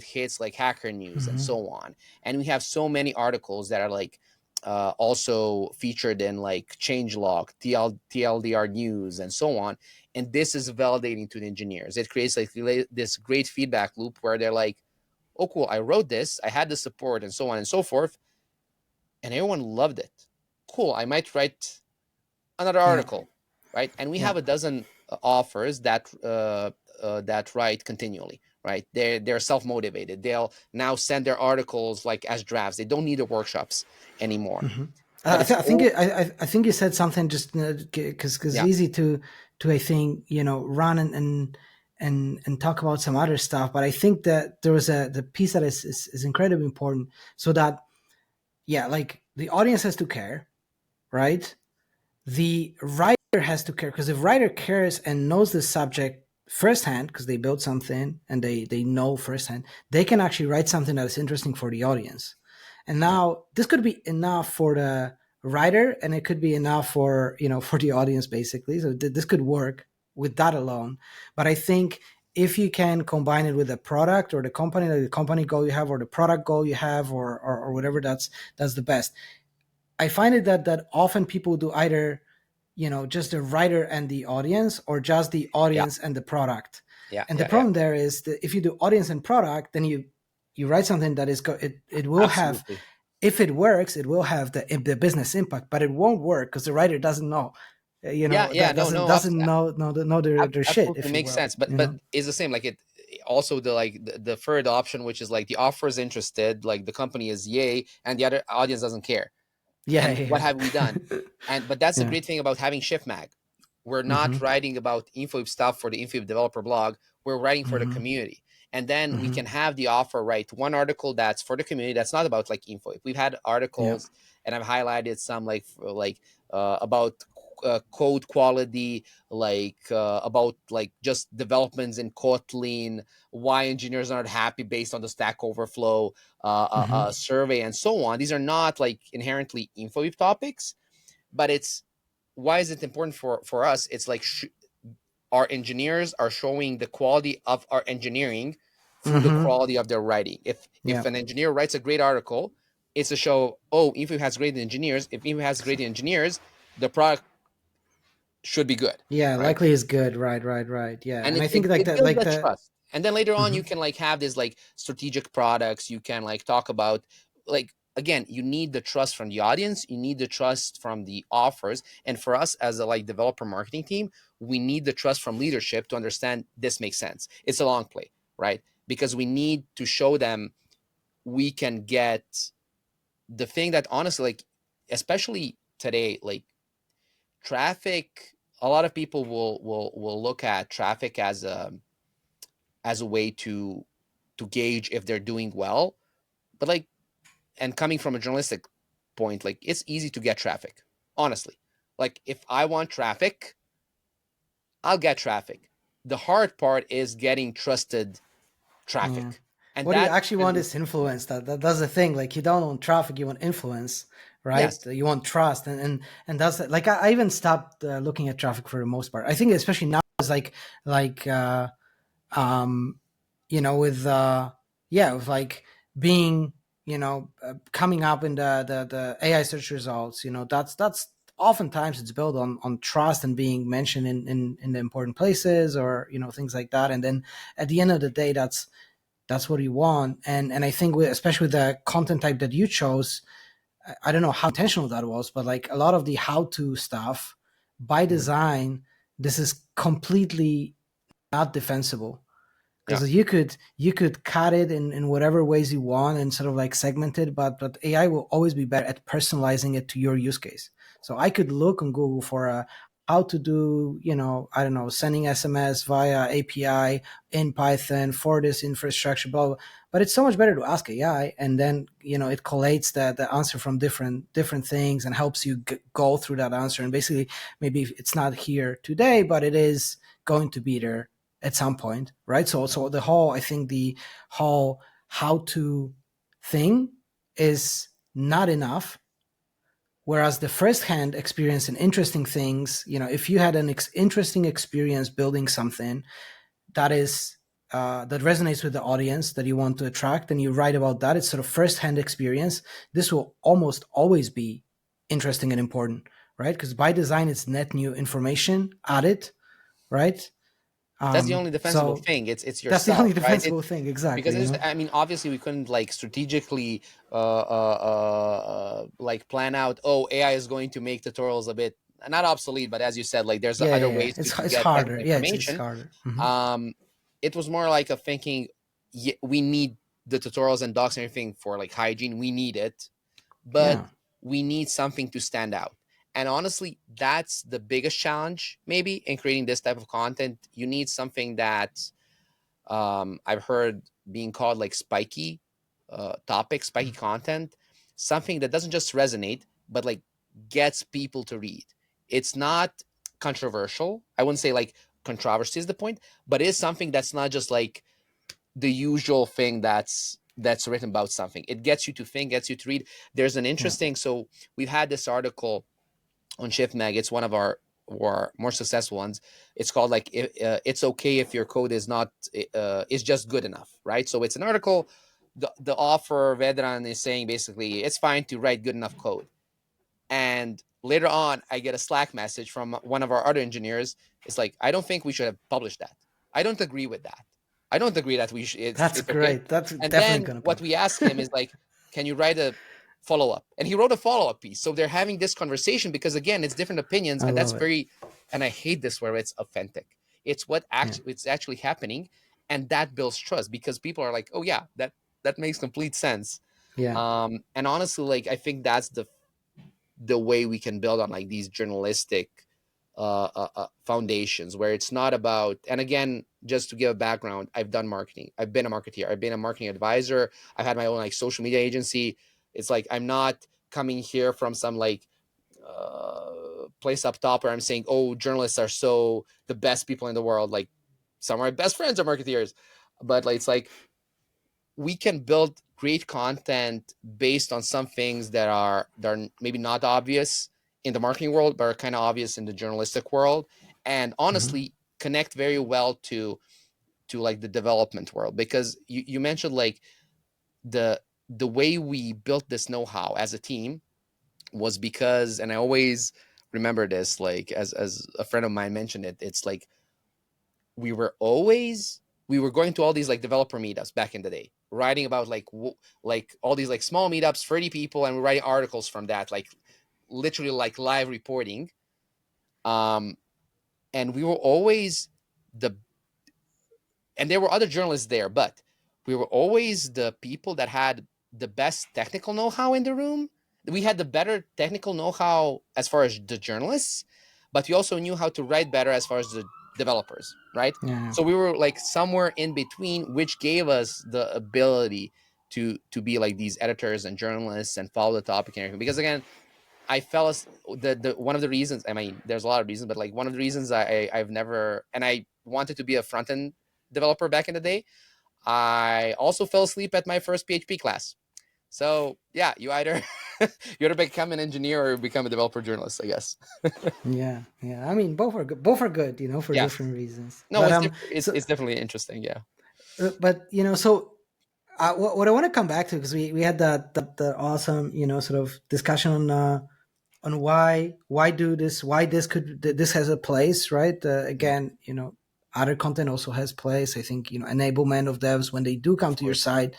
hits like Hacker News and so on. And we have so many articles that are like also featured in like Changelog, TLDR News, and so on. And this is validating to the engineers. It creates like this great feedback loop where they're like, oh, cool, I wrote this, I had the support, and so on and so forth. And everyone loved it. Cool, I might write another article, right? And we have a dozen authors that write continually, right? They're self-motivated. They'll now send their articles like as drafts. They don't need the workshops anymore. I think you said something just because it's easy to I think run and talk about some other stuff, but I think that there was the piece that is incredibly important, so that like the audience has to care, right? The writer has to care, because if writer cares and knows the subject firsthand, because they built something and they know firsthand, they can actually write something that is interesting for the audience. And now this could be enough for the writer, and it could be enough for for the audience, basically. So this could work with that alone. But I think if you can combine it with the product or the company goal you have, or the product goal you have, or whatever, that's the best. I find it that often people do either just the writer and the audience, or just the audience and the product. And the problem there is that if you do audience and product, then you write something that is it will have, if it works, it will have the business impact, but it won't work because the writer doesn't know. Doesn't know their shit. If it makes sense, but it's the same. Like it also the third option, which is like the offer is interested, like the company is yay, and the other audience doesn't care. What have we done? But that's the great thing about having shiftmag. We're not writing about Infobip stuff for the Infobip developer blog. We're writing for the community. And then we can have the offer write one article that's for the community, that's not about like Infobip. We've had articles, and I've highlighted some like about code quality, like about like just developments in Kotlin, why engineers aren't happy based on the Stack Overflow survey, and so on. These are not like inherently Infobip topics, But it's, why is it important for us? It's like our engineers are showing the quality of our engineering through the Mm-hmm. quality of their writing. If Yeah. an engineer writes a great article, it's to show, oh, Info has great engineers. If Info has great engineers, the product should be good, Yeah, right? likely is good. Right. Yeah. And And it, I it, think like it that, builds like that the trust. And then later on, Mhm. you can like have this like strategic products. You can like talk about, like, again, you need the trust from the audience, you need the trust from the offers, and for us as a like developer marketing team, we need the trust from leadership to understand this makes sense. It's a long play, right? Because we need to show them we can get the thing that honestly, like, especially today, like traffic, a lot of people will look at traffic as a way to gauge if they're doing well. But like, and coming from a journalistic point, like, it's easy to get traffic, honestly. Like, if I want traffic, I'll get traffic. The hard part is getting trusted Yeah. traffic. And What do you that actually want is, is influence. That's the thing. Like you don't want traffic, you want influence, right? yes, You want trust, and that's like I even stopped looking at traffic for the most part. I think especially now is like um with yeah, with like being coming up in the AI search results. That's oftentimes it's built on trust and being mentioned in the important places, or things like that. And then at the end of the day, that's what you want. And I think especially with the content type that you chose, I don't know how intentional that was, but like a lot of the how to stuff by mhm, design, this is completely not defensible, yeah, because you could cut it in whatever ways you want and sort of like segment it, but AI will always be better at personalizing it to your use case. So I could look on Google for a how to do, I don't know, sending SMS via API in Python for this infrastructure, blah, blah. But it's so much better to ask AI, and then it collates the answer from different things and helps you go through that answer. And basically, maybe it's not here today, but it is going to be there at some point, right? So the whole, I think the whole how to thing is not enough. Whereas the first hand experience and interesting things, if you had an interesting experience building something that is that resonates with the audience that you want to attract, and you write about that, it's sort of first hand experience. This will almost always be interesting and important, right? Because by design, it's net new information added, right? that's the only defensible So thing. It's that's the yourself, only right? defensible thing, Because exactly. it's, I mean, obviously we couldn't like strategically like plan out, oh, AI is going to make tutorials a bit not obsolete, but as you said, like there's Yeah, other yeah, yeah. ways It's to it's get harder. technical Yeah, it's information. harder. Hmm. um it was more like a thinking, we need the tutorials and docs and everything for like hygiene, we need it, but Yeah, we need something to stand out. And honestly, that's the biggest challenge maybe in creating this type of content. You need something that I've heard being called like spiky topic, spiky content, something that doesn't just resonate, but like gets people to read. It's not controversial. I wouldn't say like controversy is the point, but it is something that's not just like the usual thing that's written about something. It gets you to think, gets you to read. There's an yeah. interesting, so we've had this article on shiftmag. It's one of our more successful ones. It's called like it's okay if your code is not is just good enough, right? So it's an article. The author Vedran is saying basically it's fine to write good enough code. And later on, I get a Slack message from one of our other engineers. It's like, I don't think we should have published that. I don't agree with that. I don't agree that we should. That's It's okay. great. That's And definitely then gonna what pop. we ask him is like, can you write a follow up? And he wrote a follow up piece. So they're having this conversation because again, it's different opinions, I and that's love it. very. And I hate this where it's authentic. It's what Yeah, actually it's actually happening, and that builds trust because people are like, oh yeah, that makes complete sense. yeah, And honestly, like I think that's the way we can build on like these journalistic foundations where it's not about, and again, just to give a background, I've done marketing, I've been a marketeer, I've been a marketing advisor, I've had my own like social media agency. It's like I'm not coming here from some like place up top where I'm saying, oh, journalists are so the best people in the world, like some of my best friends are marketeers. But like it's like we can build great content based on some things that are maybe not obvious, in the marketing world, but are kind of obvious in the journalistic world, and honestly connect very well to like the development world, because you mentioned like the way we built this know-how as a team was because, and I always remember this, like as a friend of mine mentioned it, it's like we were going to all these like developer meetups back in the day, writing about like all these like small meetups, 30 people, and we're writing articles from that, like literally like live reporting. um and we were always the and there were other journalists there, but we were always the people that had the best technical know-how in the room. We had the better technical know-how as far as the journalists, but we also knew how to write better as far as the developers, right? Yeah. So we were like somewhere in between, which gave us the ability to be like these editors and journalists and follow the topic and everything. Because again, I fell as the one of the reasons. I mean, there's a lot of reasons, but like one of the reasons I've never, and I wanted to be a front end developer back in the day. I also fell asleep at my first PHP class. So yeah, you either you either become an engineer or become a developer journalist, I guess. Yeah, yeah. I mean, both are good. Both are good, for Yeah. different reasons. No, But it's so it's definitely interesting. Yeah. but so what I want to come back to, because we had that awesome sort of discussion on why do this, why this has a place, right? Mm, Again, other content also has place. I think enablement of devs when they do come of to your course. site,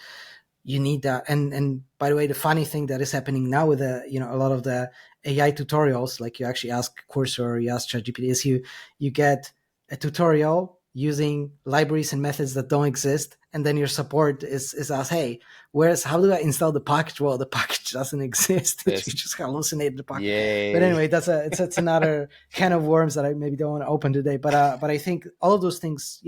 you need that. And by the way, the funny thing that is happening now with a lot of the AI tutorials, like you actually ask Cursor, you ask ChatGPT, is you get a tutorial using libraries and methods that don't exist, and then your support is asked, hey, how do I install the package? Well, the package doesn't exist. You This. just hallucinated the package. But Yay. anyway, it's another kind of worms that I maybe don't want to open today. But I think all of those things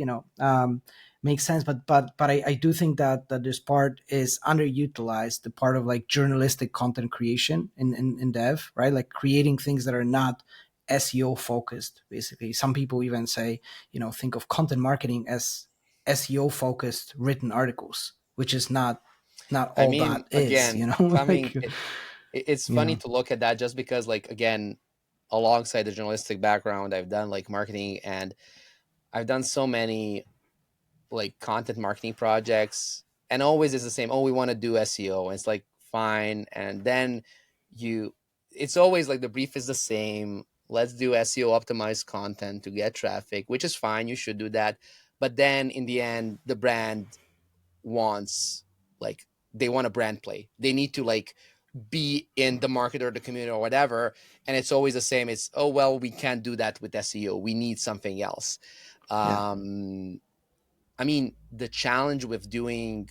makes sense. But I do think that this part is underutilized, the part of like journalistic content creation in dev, right? Like creating things that are not SEO focused. Basically, some people even say, think of content marketing as SEO focused written articles, which is not I all mean, that is, again, like coming, it's funny yeah. to look at that just because, like, again, alongside the journalistic background, I've done like marketing, and I've done so many like content marketing projects, and always is the same. Oh, we want to do SEO, and it's like fine, and then you, it's always like the brief is the same. Let's do SEO optimized content to get traffic, which is fine. You should do that, but then in the end, the brand wants like they want a brand play. They need to like be in the market or the community or whatever, and it's always the same. It's, oh well, we can't do that with SEO. We need something else. Yeah. Um, I mean, the challenge with doing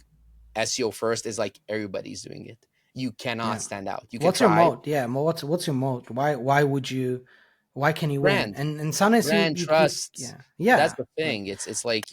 SEO first is like everybody's doing it. You cannot Yeah. stand out. You can What's your try. mode? Yeah, what's your mode? Why can you win? Brand, And sometimes brand you trust. yeah. That's Yeah. the Like thing. It's like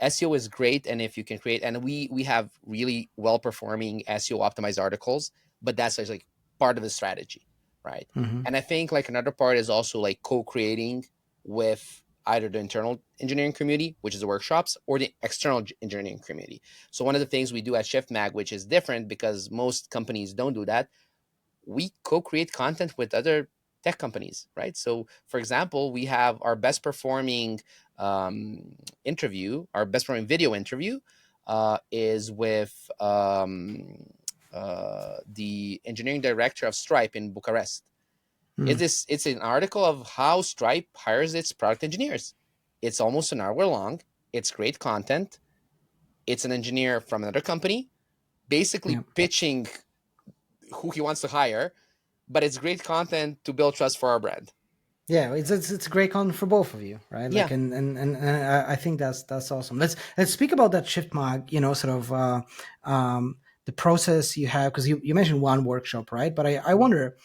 SEO is great, and if you can create, and we have really well performing SEO optimized articles, but that's like part of the strategy, right? mhm. And I think like another part is also like co-creating with either the internal engineering community, which is the workshops, or the external engineering community. So one of the things we do at shiftmag, which is different because most companies don't do that, we co-create content with other tech companies, right? So for example, we have our best performing our best performing video interview is with the engineering director of Stripe in Bucharest. Mm. It's an article of how Stripe hires its product engineers. It's almost an hour long. It's great content. It's an engineer from another company basically Yeah. pitching who he wants to hire, but it's great content to build trust for our brand. Yeah, it's a great content for both of you, right? Like, Yeah. and I think that's awesome. Let's speak about that shift mark. Sort of the process you have, because you mentioned one workshop, right? But I wonder,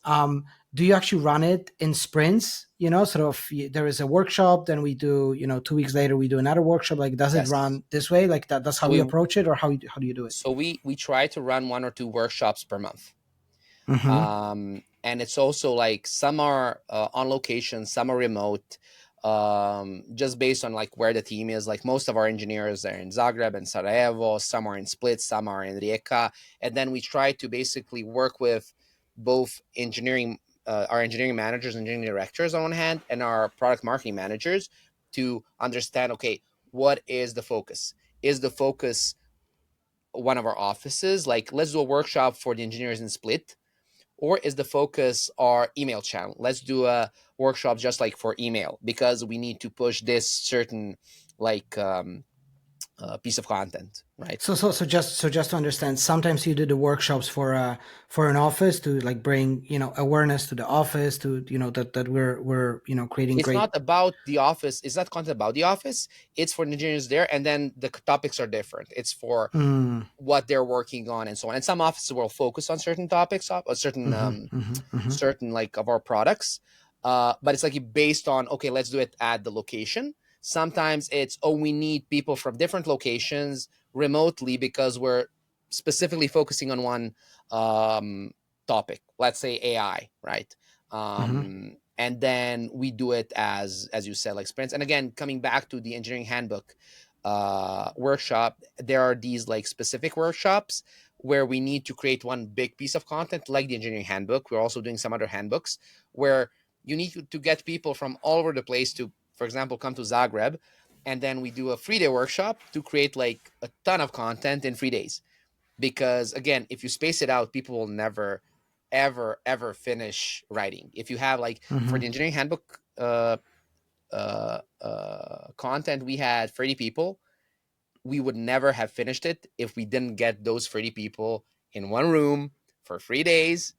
um, do you actually run it in sprints? Sort of there is a workshop, then we do 2 weeks later we do another workshop. Like, does it Yes. run this way? Like that? That's how So you we approach it, or how do you do it? we try to run one or two workshops per month. Mm-hmm. And it's also like some are on location, some are remote, just based on like where the team is. Like most of our engineers are in Zagreb and Sarajevo, some are in Split, some are in Rijeka, and then we try to basically work with both engineering our engineering managers, engineering directors on one hand, and our product marketing managers to understand, okay, what is the focus? Is the focus one of our offices? Like, let's do a workshop for the engineers in Split. Or is the focus our email channel? Let's do a workshop just like for email because we need to push this certain like piece of content, right? So just to understand, sometimes you do the workshops for an office to like bring awareness to the office to that we're creating It's great. not about the office. It's not content about the office. It's for the engineers there, and then the topics are different. It's for Mm, what they're working on and so on. And some offices will focus on certain topics, or certain certain like of our products, but it's like based on, okay, let's do it at the location. Sometimes it's, oh, we need people from different locations remotely because we're specifically focusing on one topic, let's say AI, right? And then we do it as you said, like sprints. And again, coming back to the engineering handbook workshop, there are these like specific workshops where we need to create one big piece of content like the engineering handbook. We're also doing some other handbooks where you need to get people from all over the place to, for example, come to Zagreb, and then we do a 3-day workshop to create like a ton of content in 3 days. Because again, if you space it out, people will never ever finish writing. If you have like for the engineering handbook content, we had 30 people. We would never have finished it if we didn't get those 30 people in one room for 3 days,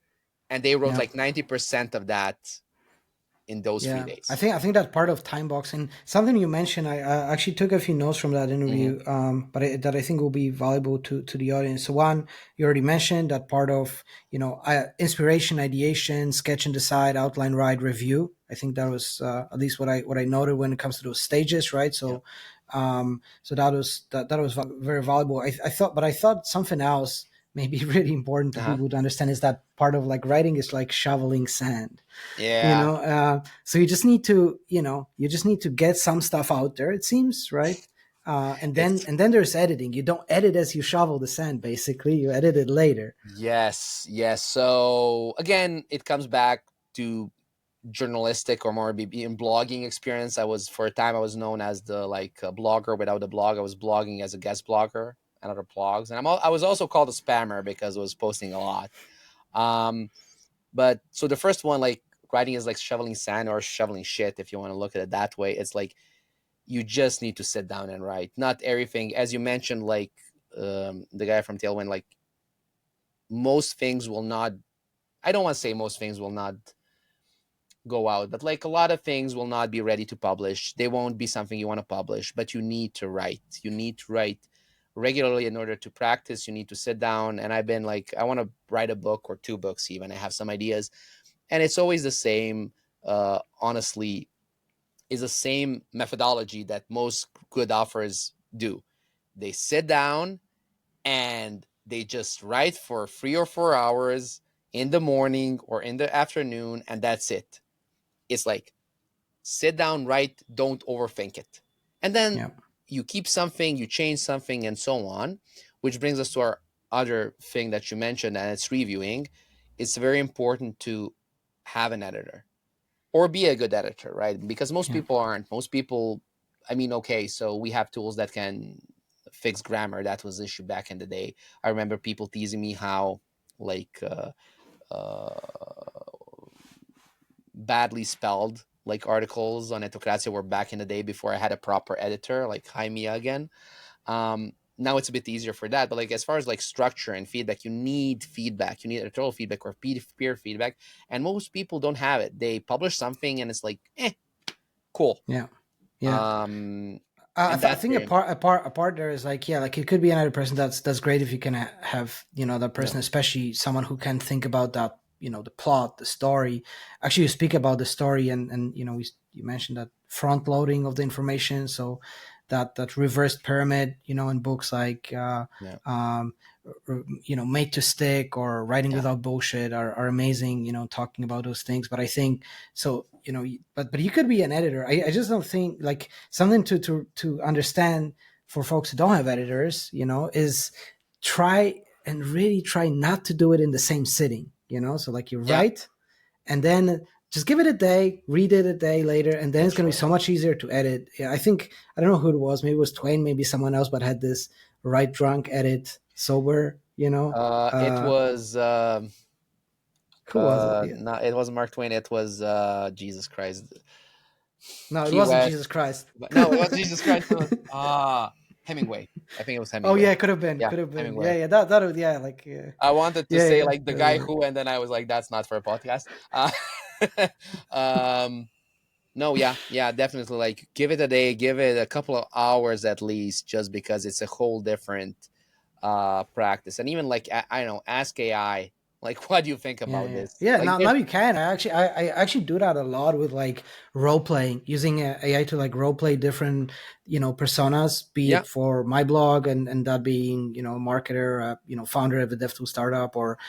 and they wrote Yeah. like 90% of that in those 3 Yeah, I days. think that part of time boxing, something you mentioned, I actually took a few notes from that interview, but that I think will be valuable to the audience. So one, you already mentioned that part of inspiration, ideation, sketch and decide, outline, write, review. I think that was at least what I noted when it comes to those stages, right? Yep. So that was very valuable. I thought something else maybe really important to Uh-huh. people to understand is that part of like writing is like shoveling sand. Yeah. So you just need to get some stuff out there, it seems, right? And then It's there's editing. You don't edit as you shovel the sand, basically you edit it later. yes. So again, it comes back to journalistic or more in blogging experience. I was, for a time, I was known as the like blogger without a blog. I was blogging as a guest blogger and other blogs, and I was also called a spammer because I was posting a lot. Um, but so the first one, like writing, is like shoveling sand or shoveling shit, if you want to look at it that way. It's like you just need to sit down and write. Not everything, as you mentioned, like the guy from Tailwind, like most things will not. I don't want to say most things will not go out, but like a lot of things will not be ready to publish. They won't be something you want to publish, but you need to write. You need to write regularly in order to practice. You need to sit down. And I've been like, I want to write a book or 2 books even. I have some ideas, and it's always the same. Honestly, is the same methodology that most good authors do. They sit down and they just write for 3 or 4 hours in the morning or in the afternoon, and that's it. It's like, sit down, write, don't overthink it. And then Yeah. you keep something, you change something, and so on, which brings us to our other thing that you mentioned, and it's reviewing. It's very important to have an editor or be a good editor, right? Because most Yeah. people aren't. Most people, I mean, okay, so we have tools that can fix grammar. That was the issue back in the day. I remember people teasing me how, like, uh, badly spelled like articles on Etocracia were back in the day before I had a proper editor, like hi Mia again. Now it's a bit easier for that, but like as far as like structure and feedback, you need feedback. You need editorial feedback or peer feedback, and most people don't have it. They publish something and it's like, cool. Yeah. Yeah. Um, I, and th- I that's think very a part there is like, yeah, like it could be another person. That's great if you can have that yeah, person, especially someone who can think about that, the plot, the story. Actually, you speak about the story, and you mentioned that front loading of the information, so that reverse pyramid, in books like yeah, um, Made to Stick or Writing yeah, Without Bullshit are amazing, talking about those things. But I think so, but you could be an editor. I just don't think, like, something to understand for folks who don't have editors, is try and really try not to do it in the same sitting, so like you yeah, write and then just give it a day, read it a day later, and then it's going to be Sure. so much easier to edit. Yeah, I think, I don't know who it was, maybe it was Twain, maybe someone else, but had this write drunk, edit sober, It was who was it? Yeah. no, it wasn't Mark Twain. It was Jesus Christ. No, it Key wasn't West. Jesus Christ. But no, it was Jesus Christ. It was Hemingway. I think it was Oh yeah, Hemingway. could have been, Yeah, could have been. Yeah, Hemingway. yeah, that, yeah, like, yeah, I wanted to yeah, say yeah, like the that would guy work. who, and then I was like, that's not for a podcast. Um, no, yeah, yeah, definitely. Like, give it a day, give it a couple of hours at least, just because it's a whole different practice. And even like I don't know, ask AI, like, what do you think Yeah, about yeah, this? yeah. Like, Now you can. I actually do that a lot with like role playing, using AI to like role play different, personas. Be yeah, it for my blog, and that being, marketer, founder of a dev tool startup, or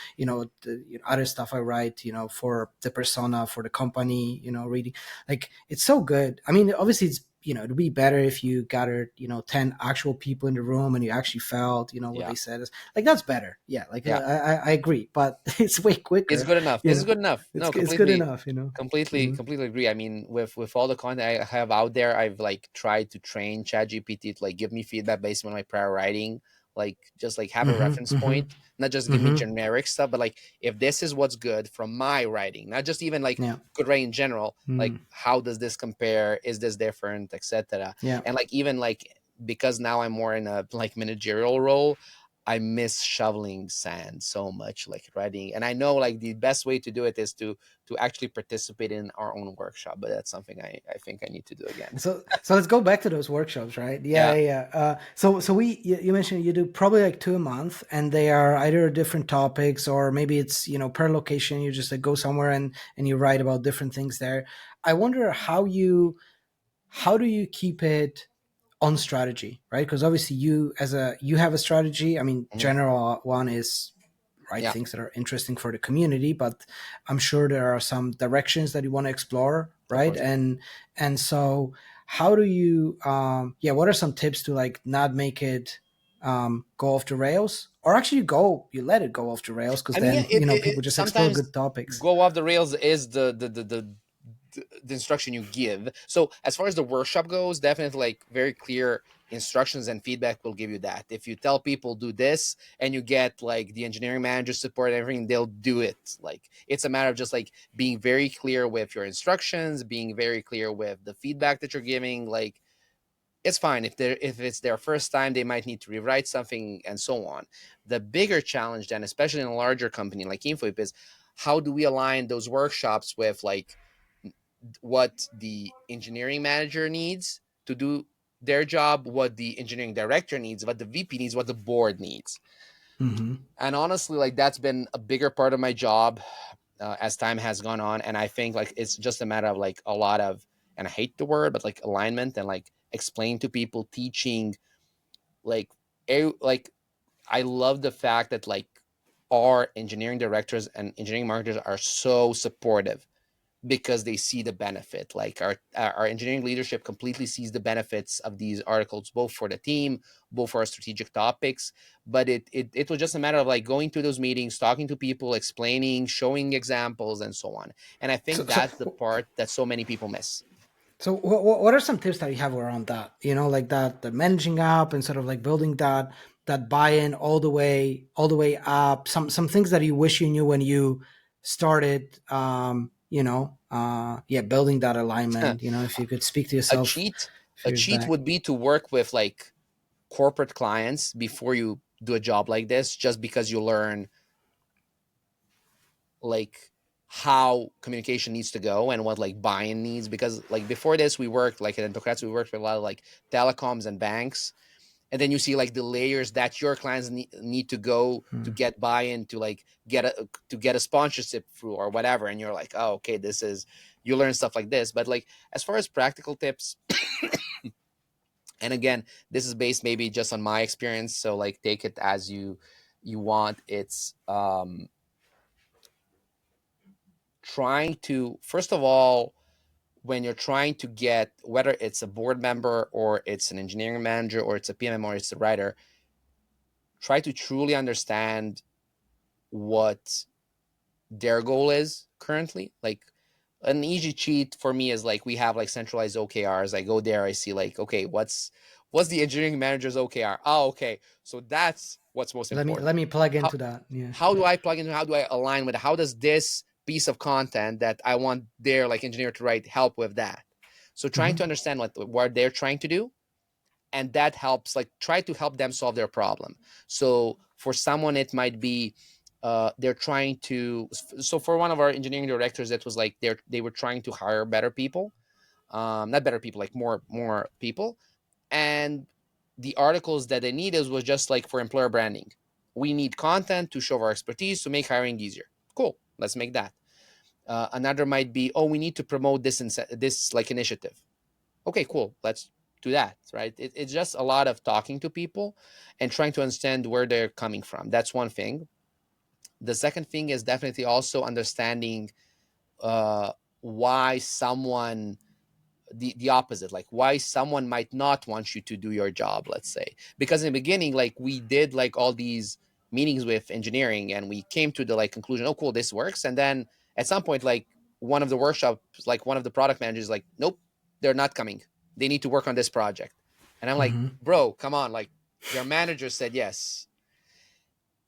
other stuff I write, for the persona for the company, reading. Like, it's so good. I mean, obviously it's, it'd be better if you gathered, 10 actual people in the room and you actually felt, what yeah, they said is like, that's better. Yeah, like, yeah. I agree, but it's way It's quicker. good enough. you This is know good enough. No, it's good completely, enough. completely, Mhm. completely agree. I mean, with all the content I have out there, I've like tried to train ChatGPT to like give me feedback based on my prior writing, like just like have a Mhm. reference Mhm. point, not just give me Mhm. generic stuff, but like if this is what's good from my writing, not just even like Yeah. good writing in general, like Mm. how does this compare? Is this different, etc. Yeah. And like even like because now I'm more in a like managerial role, I miss shoveling sand so much, like writing. And I know like the best way to do it is to actually participate in our own workshop, but that's something I think I need to do again. So let's go back to those workshops, right? Yeah, Yeah, yeah. So you mentioned you do probably like two a month, and they are either different topics, or maybe it's, per location. You just like go somewhere and you write about different things there. I wonder how do you keep it on strategy, right? Because obviously you have a strategy. I mean, mhm, general one is, right, yeah, things that are interesting for the community, but I'm sure there are some directions that you want to explore, of right? course. And so how do you yeah, what are some tips to like not make it go off the rails, or actually you let it go off the rails, because I mean, yeah, then people just explore sometimes good topics. go off the rails is the instruction you give. So as far as the workshop goes, definitely like very clear instructions and feedback will give you that. If you tell people do this and you get like the engineering manager support and everything, they'll do it. Like it's a matter of just like being very clear with your instructions, being very clear with the feedback that you're giving. Like it's fine if it's their first time, they might need to rewrite something and so on. The bigger challenge then, especially in a larger company like Infobip, is how do we align those workshops with like what the engineering manager needs to do their job, what the engineering director needs, what the VP needs, what the board needs. Hmm. And honestly, like that's been a bigger part of my job as time has gone on. And I think like it's just a matter of like a lot of, and I hate the word, but like alignment and like explain to people, teaching, like, like I love the fact that like our engineering directors and engineering marketers are so supportive because they see the benefit. Like our engineering leadership completely sees the benefits of these articles, both for the team, both for our strategic topics. But it was just a matter of like going to those meetings, talking to people, explaining, showing examples, and so on. And I so think so that's the part that so many people miss. So what are some tips that you have around that? Like that, the managing up and sort of like building that buy-in all the way up. Some things that you wish you knew when you started. Yeah, building that alignment. If you could speak to a yourself cheat a a few years cheat back. would be to work with like corporate clients before you do a job like this, just because you learn like how communication needs to go and what like buy-in needs. Because like before this, we worked like at Entocrats, we worked with a lot of like telecoms and banks, and then you see like the layers that your clients need to go to Hmm. get buy-in to like get a sponsorship through or whatever, and you're like, oh, okay, this is, you learn stuff like this. But like as far as practical tips, and again, this is based maybe just on my experience, so like take it as you want. It's trying to, first of all, when you're trying to get, whether it's a board member or it's an engineering manager or it's a PMM or it's a writer, try to truly understand what their goal is currently. Like an easy cheat for me is like we have like centralized OKRs. I go there, I see like, okay, what's the engineering manager's OKR? Oh, okay, so that's what's most important. Let me plug How into that. Yeah. how do I plug in? How do I align with? How does this piece of content that I want their like engineer to write help with that? So trying to Hmm. understand what they're trying to do, and that helps like try to help them solve their problem. So for someone it might be they're trying to, so for one of our engineering directors, it was like they were trying to hire better people, not better people, like more people. And the articles that they needed was just like for employer branding. We need content to show our expertise to make hiring easier. Cool, let's make that. Another might be, oh, we need to promote this like initiative. Okay, cool, let's do that, right? It's just a lot of talking to people and trying to understand where they're coming from. That's one thing. The second thing is definitely also understanding uh, why someone, the opposite, like why someone might not want you to do your job, let's say. Because in the beginning, like we did like all these meetings with engineering and we came to the like conclusion, oh cool, this works. And then at some point, like one of the workshops, like one of the product managers, like, nope, they're not coming, they need to work on this project. And I'm like, Hmm. bro, come on, like your manager said yes,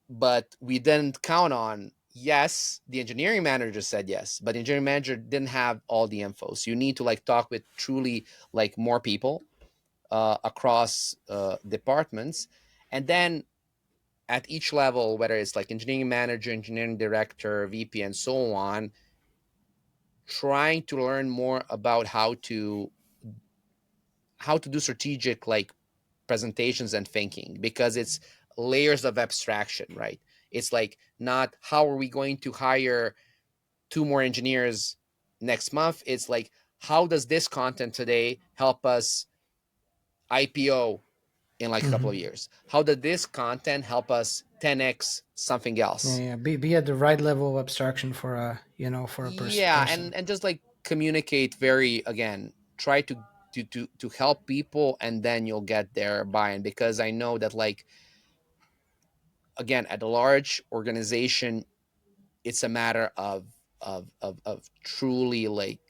but we didn't count on, yes, the engineering manager said yes, but the engineering manager didn't have all the info. So you need to like talk with truly like more people across departments. And then at each level, whether it's like engineering manager, engineering director, VP, and so on, trying to learn more about how to do strategic like presentations and thinking, because it's layers of abstraction, right? It's like not how are we going to hire two more engineers next month. It's like how does this content today help us IPO in like a couple of Hmm. years? How did this content help us 10x something Yeah, else? yeah. Be at the right level of abstraction for a for a Yeah, person. and just like communicate very, again, try to help people, and then you'll get their buy-in. Because I know that like, again, at a large organization, it's a matter of truly like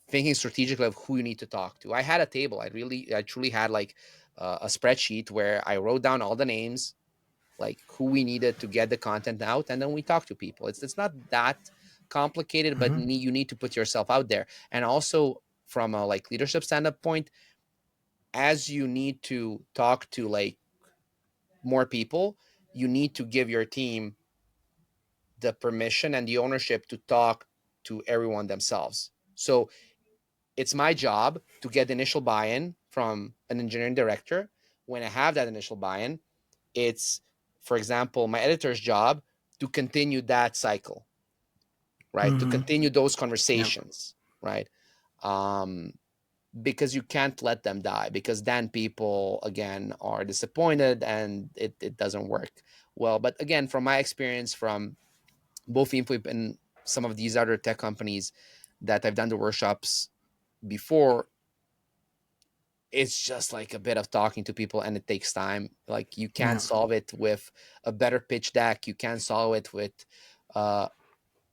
thinking strategically of who you need to talk to. I had a table. I truly had like a spreadsheet where I wrote down all the names, like who we needed to get the content out, and then we talk to people. It's not that complicated, but Hmm. you need to put yourself out there. And also from a like leadership standpoint, as you need to talk to like more people, you need to give your team the permission and the ownership to talk to everyone themselves. So it's my job to get the initial buy-in from an engineering director. When I have that initial buy-in, it's, for example, my editor's job to continue that cycle, right? To Hmm. continue those Yeah. conversations, right? Um, because you can't let them die, because then people again are disappointed and it doesn't work well. But again, from my experience from both Infobip and some of these other tech companies that I've done the workshops before, it's just like a bit of talking to people, and it takes time. Like you can't Yeah. solve it with a better pitch deck, you can't solve it with uh,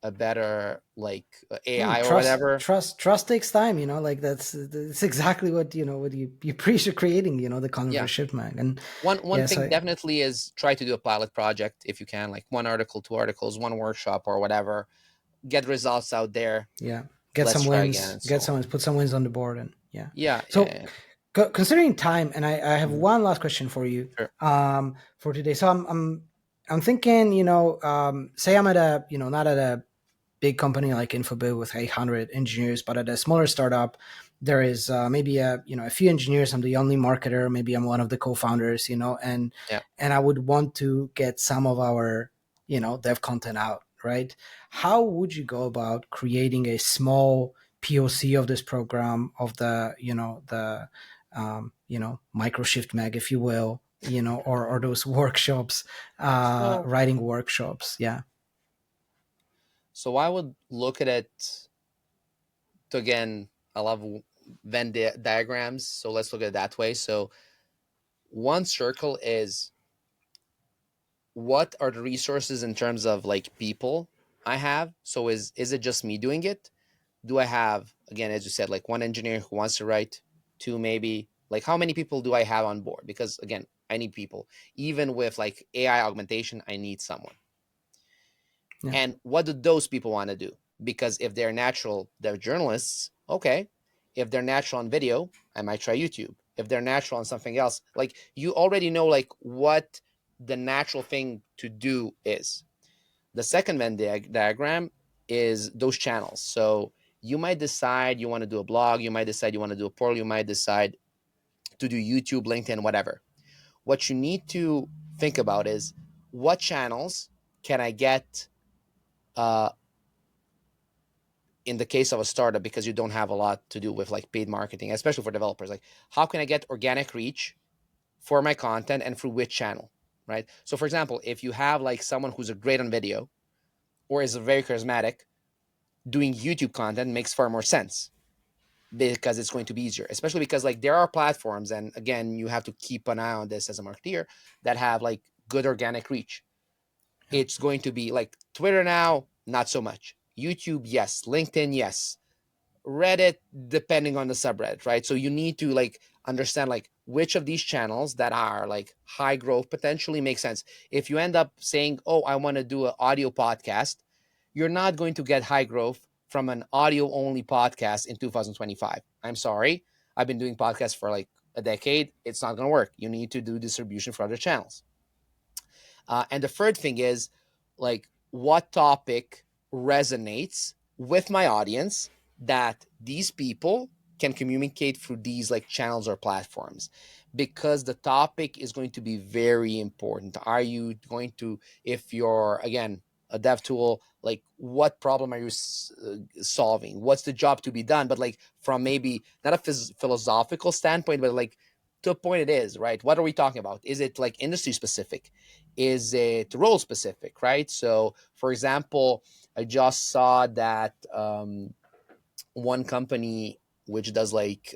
a better like Mm, AI or whatever. trust takes time. Like that's exactly what what you preach to creating. The Yeah, conversation, man. And one yes, thing I definitely is try to do a pilot project if you can, like one article, two articles, one workshop or whatever. Get results out there. yeah, get Let's some try again wins, and so on. put some wins on the board, and yeah. Yeah, yeah, So yeah. considering time, and I have Mhm. one last question for you Sure. for today. So I'm thinking, say I'm at a not at a big company like Infobip with 800 engineers, but at a smaller startup, there is maybe a few engineers. I'm the only marketer. Maybe I'm one of the co-founders. Yeah. And I would want to get some of our dev content out. Right? How would you go about creating a small POC of this program of the micro shift mag, if you will, or those workshops, So writing workshops. Yeah. I would look at it to, again, I love Venn diagrams. So let's look at it that way. So one circle is what are the resources in terms of like people, I have. So is it just me doing it? Do I have, again, as you said, like one engineer who wants to write, two maybe? Like how many people do I have on board? Because again, I need people. Even with like AI augmentation, I need someone. Yeah. And what do those people want to do? Because if they're natural, they're journalists, okay. If they're natural on video, I might try YouTube. If they're natural on something else, like you already know like what the natural thing to do is. The second Venn diagram is those channels. So you might decide you want to do a blog, you might decide you want to do a portal, you might decide to do YouTube, LinkedIn, whatever. What you need to think about is what channels can I get uh, in the case of a startup, because you don't have a lot to do with like paid marketing, especially for developers. Like, how can I get organic reach for my content and through which channel, right? So, for example, if you have like someone who's a great on video or is very charismatic, doing YouTube content makes far more sense because it's going to be easier, especially because like there are platforms, and again, you have to keep an eye on this as a marketeer, that have like good organic reach. Yeah. It's going to be like Twitter now, not so much. YouTube, yes. LinkedIn, yes. Reddit, depending on the subreddit, right? So you need to like understand like which of these channels that are like high growth potentially make sense. If you end up saying, oh, I want to do an audio podcast, you're not going to get high growth from an audio only podcast in 2025. I'm sorry. I've been doing podcasts for like a decade. It's not going to work. You need to do distribution for other channels. And the third thing is like what topic resonates with my audience that these people can communicate through these like channels or platforms, because the topic is going to be very important. Are you going to, if you're again a dev tool, like what problem are you solving, what's the job to be done, but like from maybe not a philosophical standpoint, but like to a point it is, right? What are we talking about? Is it like industry specific? Is it role specific, right? So for example, I just saw that one company which does like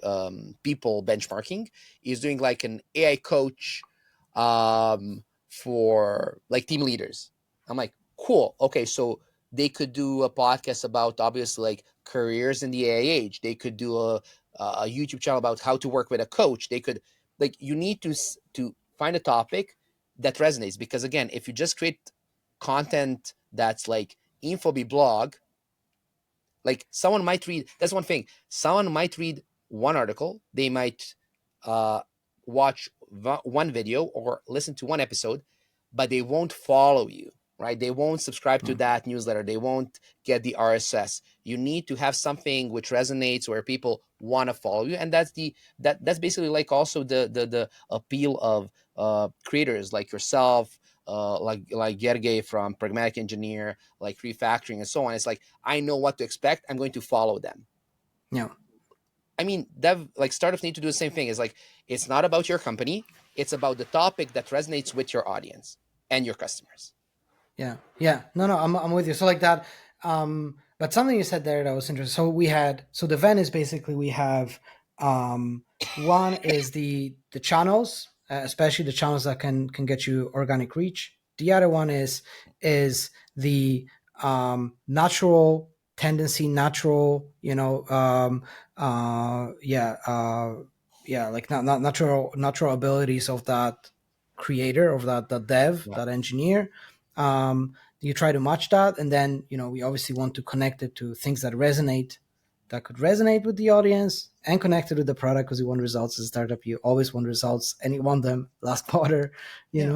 people benchmarking is doing like an AI coach for like team leaders. I'm like, cool. Okay, so they could do a podcast about obviously like careers in the AI age. They could do a YouTube channel about how to work with a coach. They could, like, you need to find a topic that resonates, because again, if you just create content that's like Infobip blog, like someone might read, that's one thing, someone might read one article, they might uh, watch one video or listen to one episode, but they won't follow you, right? They won't subscribe to that newsletter, they won't get the RSS. You need to have something which resonates, where people want to follow you, and that's basically like also the appeal of creators like yourself, like Gergely from Pragmatic Engineer, like Refactoring and so on. It's like, I know what to expect, I'm going to follow them. Yeah. I mean, like startups need to do the same thing. It's like, it's not about your company, it's about the topic that resonates with your audience and your customers. Yeah. Yeah. No, I'm with you. So like that. But something you said there that was interesting. So the Venn is basically, we have one is the channels, especially the channels that can get you organic reach. The other one is the natural tendency, natural, like not natural abilities of that creator, of that dev, Yeah. that engineer. You try to match that, and then we obviously want to connect it to things that could resonate with the audience, and connect it with the product, because you want results as a startup. You always want results, and you want them last quarter.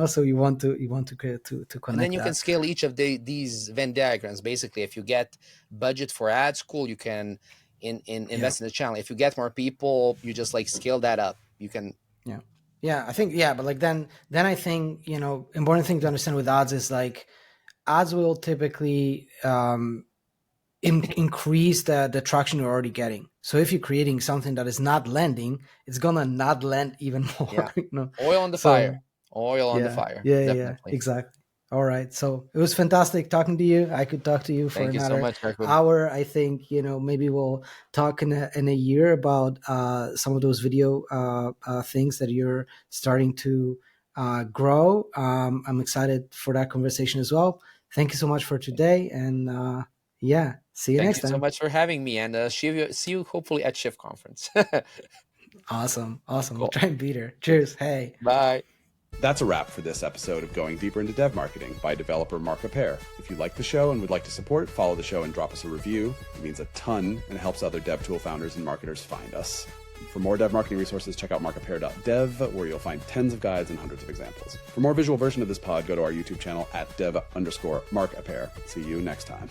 So you want to connect. And then you can that. scale each of these Venn diagrams. Basically, if you get budget for ads, cool, you can invest in the channel. If you get more people, you just like scale that up. You can. Yeah, I think, but like then I think, important thing to understand with ads is like, ads will typically increase the traction you're already getting. So if you're creating something that is not landing, it's gonna not land even more. Yeah. Oil on the fire. Oil on the fire. Yeah, Definitely. exactly. All right. So it was fantastic talking to you. I could talk to you for Thank you so another much, Jakub. hour. I think, maybe we'll talk in a year about some of those video things that you're starting to grow. I'm excited for that conversation as well. thank you so much for today. And yeah, see you Thank next you so time. much for having me, and see you hopefully at Shift Conference. Awesome. Awesome. We'll Cool. try and beat her. Cheers. Hey. Bye. That's a wrap for this episode of Going Deeper into Dev Marketing by developer Mark Appare. If you like the show and would like to support, follow the show and drop us a review. It means a ton and helps other dev tool founders and marketers find us. For more dev marketing resources, check out markappare.dev, where you'll find tens of guides and hundreds of examples. For more visual version of this pod, go to our YouTube channel at dev_Mark Appare. See you next time.